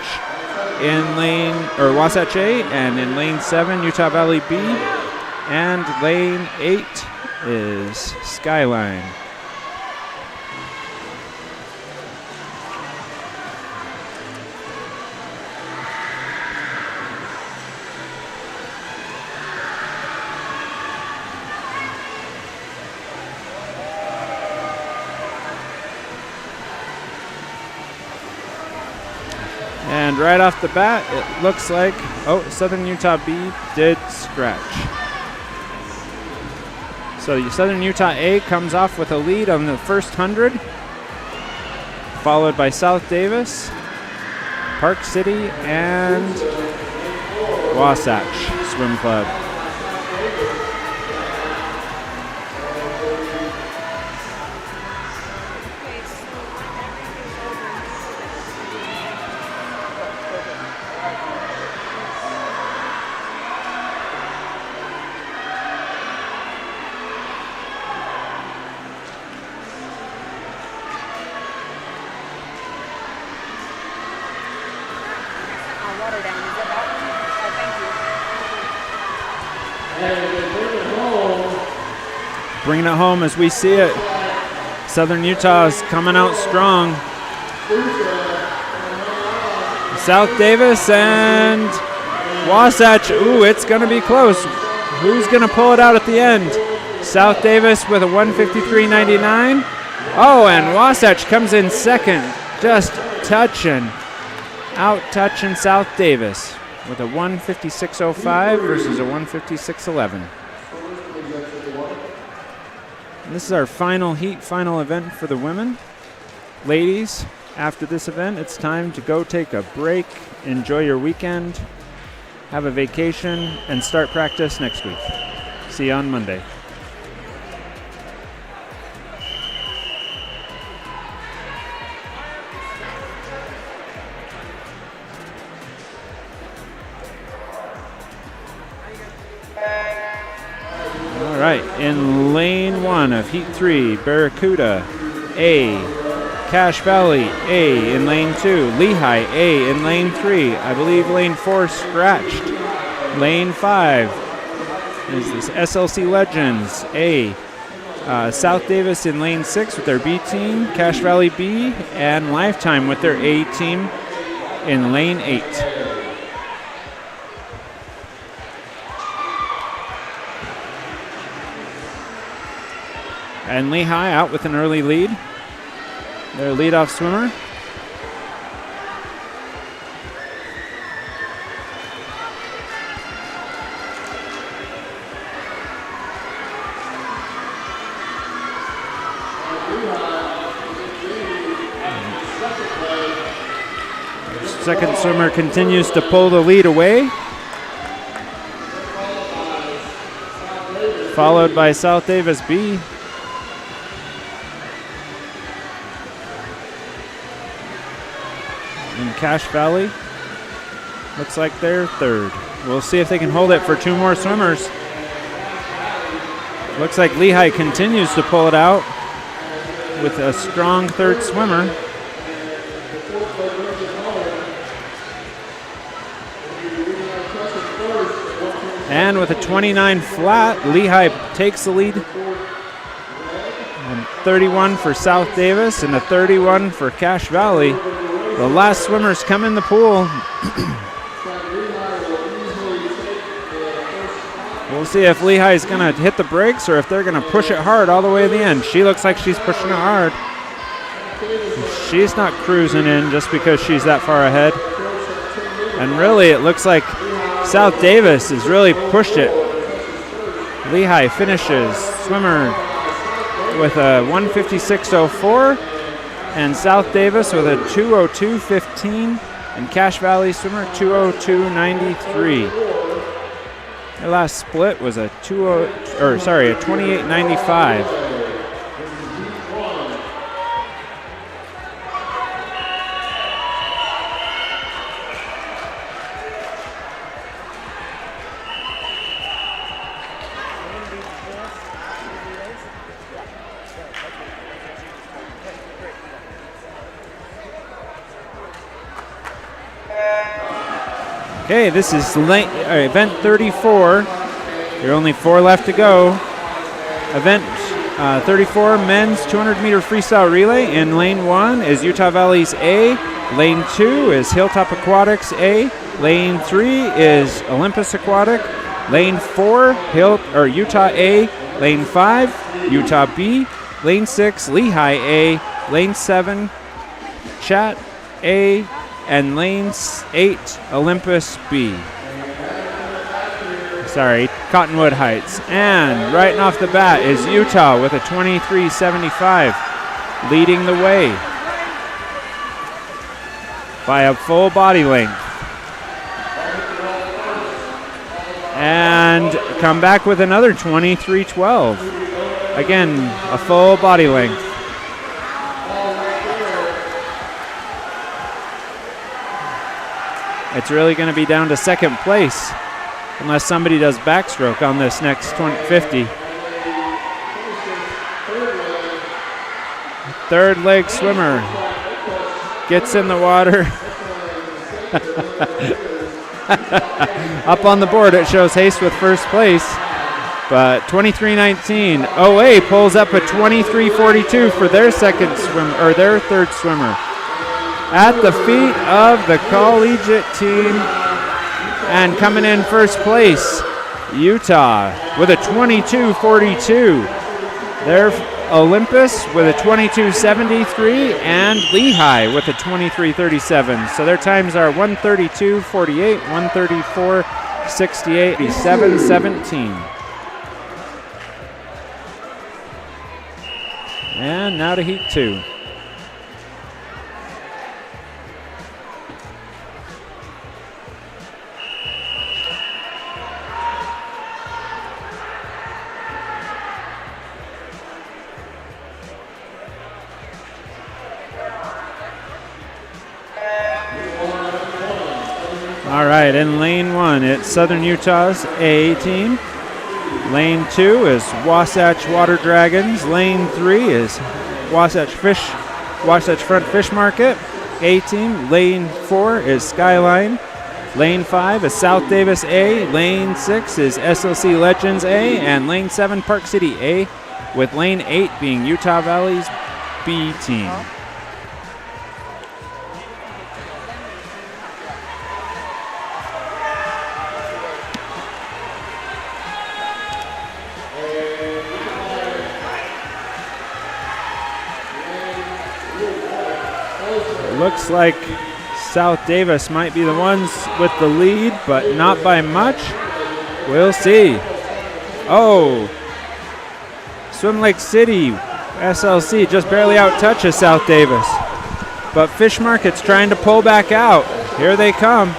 A, and in lane 7, Utah Valley B, and lane 8 is Skyline. And right off the bat, it looks like, Southern Utah B did scratch. So Southern Utah A comes off with a lead on the first 100, followed by South Davis, Park City, and Wasatch Swim Club. Bringing it home as we see it. Southern Utah is coming out strong. South Davis and Wasatch. Ooh, it's going to be close. Who's going to pull it out at the end? South Davis with a 153.99. Oh, and Wasatch comes in second. Just out-touching South Davis with a 156.05 versus a 156.11. This is our final heat, final event for the women. Ladies, after this event, it's time to go take a break, enjoy your weekend, have a vacation, and start practice next week. See you on Monday. All right, in lane 1 of heat 3, Barracuda A, Cache Valley A in lane 2, Lehigh A in lane 3. I believe lane 4 scratched. Lane 5 is this SLC Legends A. South Davis in lane 6 with their B team, Cache Valley B, and Lifetime with their A team in lane 8. And Lehigh out with an early lead. Their leadoff swimmer. Second swimmer continues to pull the lead away. Followed by South Davis B. And Cache Valley looks like they're third. We'll see if they can hold it for 2 more swimmers. Looks like Lehigh continues to pull it out with a strong third swimmer. And with a 29 flat, Lehigh takes the lead. And 31 for South Davis and a 31 for Cache Valley. The last swimmers come in the pool. We'll see if Lehigh is going to hit the brakes or if they're going to push it hard all the way to the end. She looks like she's pushing it hard. She's not cruising in just because she's that far ahead. And really, it looks like South Davis has really pushed it. Lehigh finishes swimmer with a 156.04. And South Davis with a 2:02.15, and Cache Valley swimmer 2:02.93. Their last split was a 28.95. Okay, this is event 34. There are only 4 left to go. Event 34, men's 200-meter freestyle relay. In lane 1 is Utah Valley's A. Lane 2 is Hilltop Aquatics A. Lane 3 is Olympus Aquatic. Lane 4, Utah A. Lane 5, Utah B. Lane 6, Lehigh A. Lane 7, Chat A. and lane 8, Olympus B. Sorry, Cottonwood Heights. And right off the bat is Utah with a 23.75, leading the way by a full body length. And come back with another 23.12. Again, a full body length. It's really going to be down to second place unless somebody does backstroke on this next 50. Third leg swimmer gets in the water. Up on the board it shows Haste with first place, but 23.19. OA pulls up a 23.42 for their second swim, or their third swimmer. At the feet of the collegiate team, and coming in first place, Utah with a 22.42. Their Olympus with a 22.73, and Lehigh with a 23.37. So their times are 132.48, 134.68, 7:17. And now to heat 2. All right, in lane 1, it's Southern Utah's A team. Lane 2 is Wasatch Water Dragons. Lane 3 is Wasatch Front Fish Market, A team. Lane 4 is Skyline. Lane 5 is South Davis A. Lane 6 is SLC Legends A. And Lane 7, Park City A, with Lane 8 being Utah Valley's B team. Looks like South Davis might be the ones with the lead, but not by much. We'll see. Oh, Swim Lake City, SLC just barely out-touches South Davis. But Fish Market's trying to pull back out. Here they come.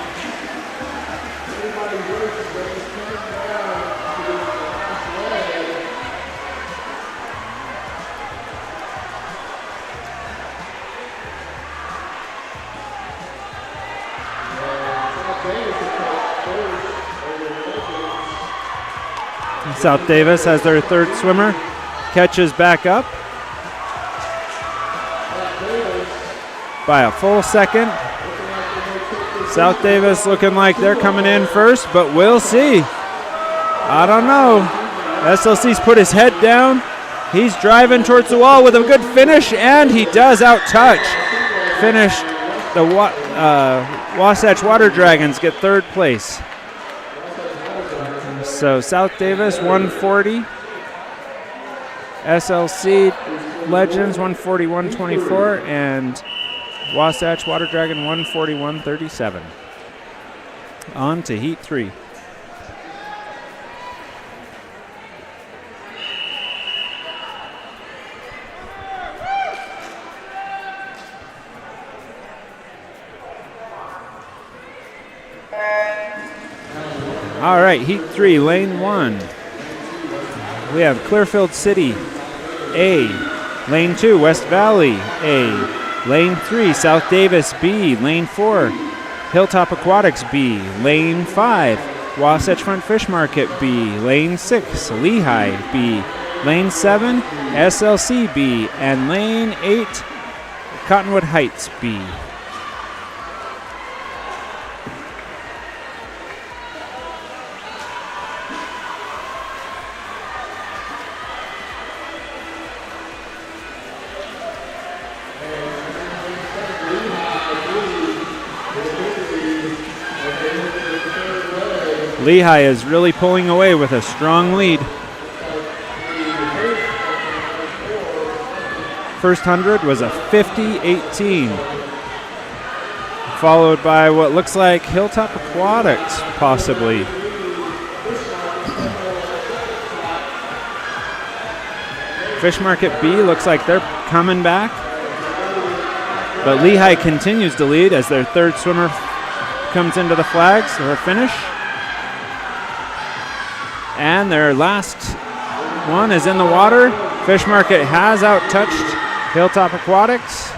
South Davis has their third swimmer, catches back up by a full second. South Davis looking like they're coming in first, but we'll see. I don't know. SLC's put his head down. He's driving towards the wall with a good finish, and he does out-touch. Finished the Wasatch Water Dragons get third place. So South Davis 140, SLC Legends 141.24, and Wasatch Water Dragon 141.37. On to Heat 3. All right, Heat 3, Lane 1. We have Clearfield City, A. Lane 2, West Valley, A. Lane 3, South Davis, B. Lane 4, Hilltop Aquatics, B. Lane 5, Wasatch Front Fish Market, B. Lane 6, Lehigh, B. Lane 7, SLC, B. And Lane 8, Cottonwood Heights, B. Lehigh is really pulling away with a strong lead. First 100 was a 50-18. followed by what looks like Hilltop Aquatics, possibly. Fish Market B looks like they're coming back. But Lehigh continues to lead as their third swimmer comes into the flags for a finish. And their last one is in the water. Fish Market has out-touched Hilltop Aquatics.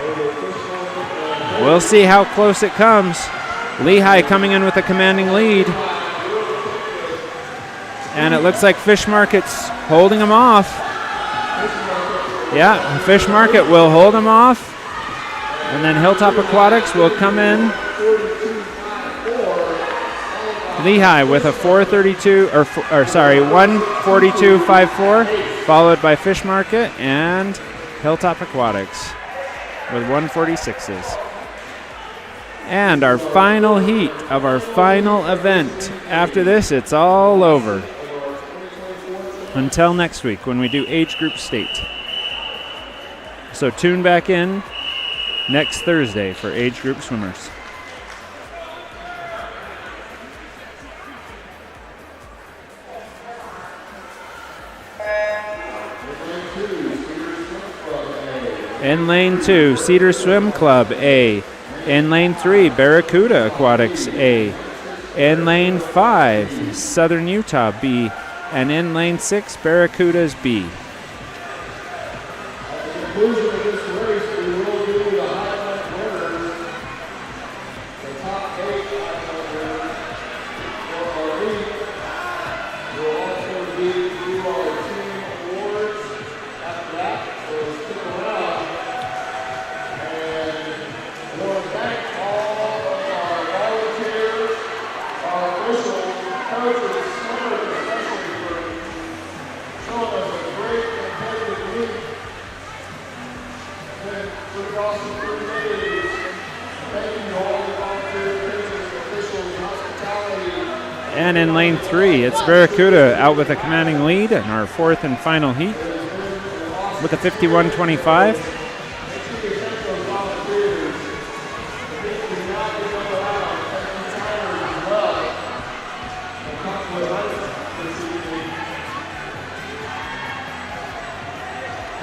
We'll see how close it comes. Lehigh coming in with a commanding lead. And it looks like Fish Market's holding them off. Yeah, Fish Market will hold them off. And then Hilltop Aquatics will come in. Lehigh with a 142.54, followed by Fish Market and Hilltop Aquatics with 146s. And our final heat of our final event. After this, it's all over. Until next week when we do age group state. So tune back in next Thursday for age group swimmers. In lane 2, Cedar Swim Club A. In lane 3, Barracuda Aquatics A. In lane 5, Southern Utah B. And in lane 6, Barracudas B. And in lane 3, it's Barracuda out with a commanding lead in our fourth and final heat with a 51.25.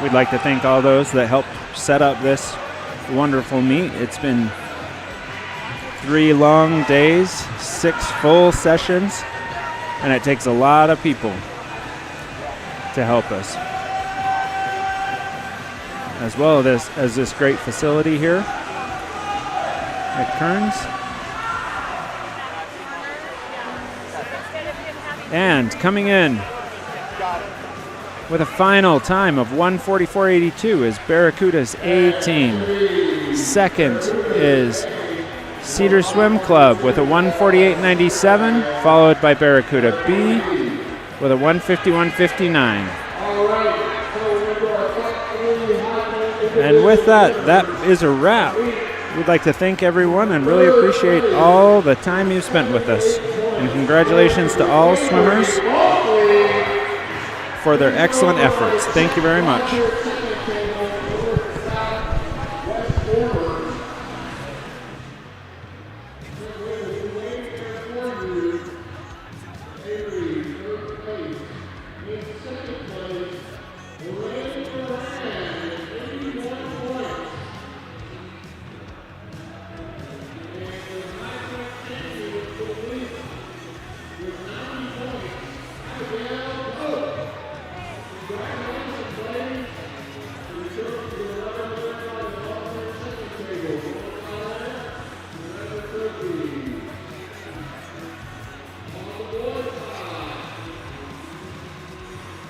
We'd like to thank all those that helped set up this wonderful meet. It's been 3 long days, 6 full sessions, and it takes a lot of people to help us. As well as this great facility here at Kearns. And coming in with a final time of 1:44.82 is Barracuda's A team. Second is Cedar Swim Club with a 1:48.97, followed by Barracuda B with a 1:51.59. And with that, that is a wrap. We'd like to thank everyone and really appreciate all the time you spent with us. And congratulations to all swimmers for their excellent efforts. Thank you very much.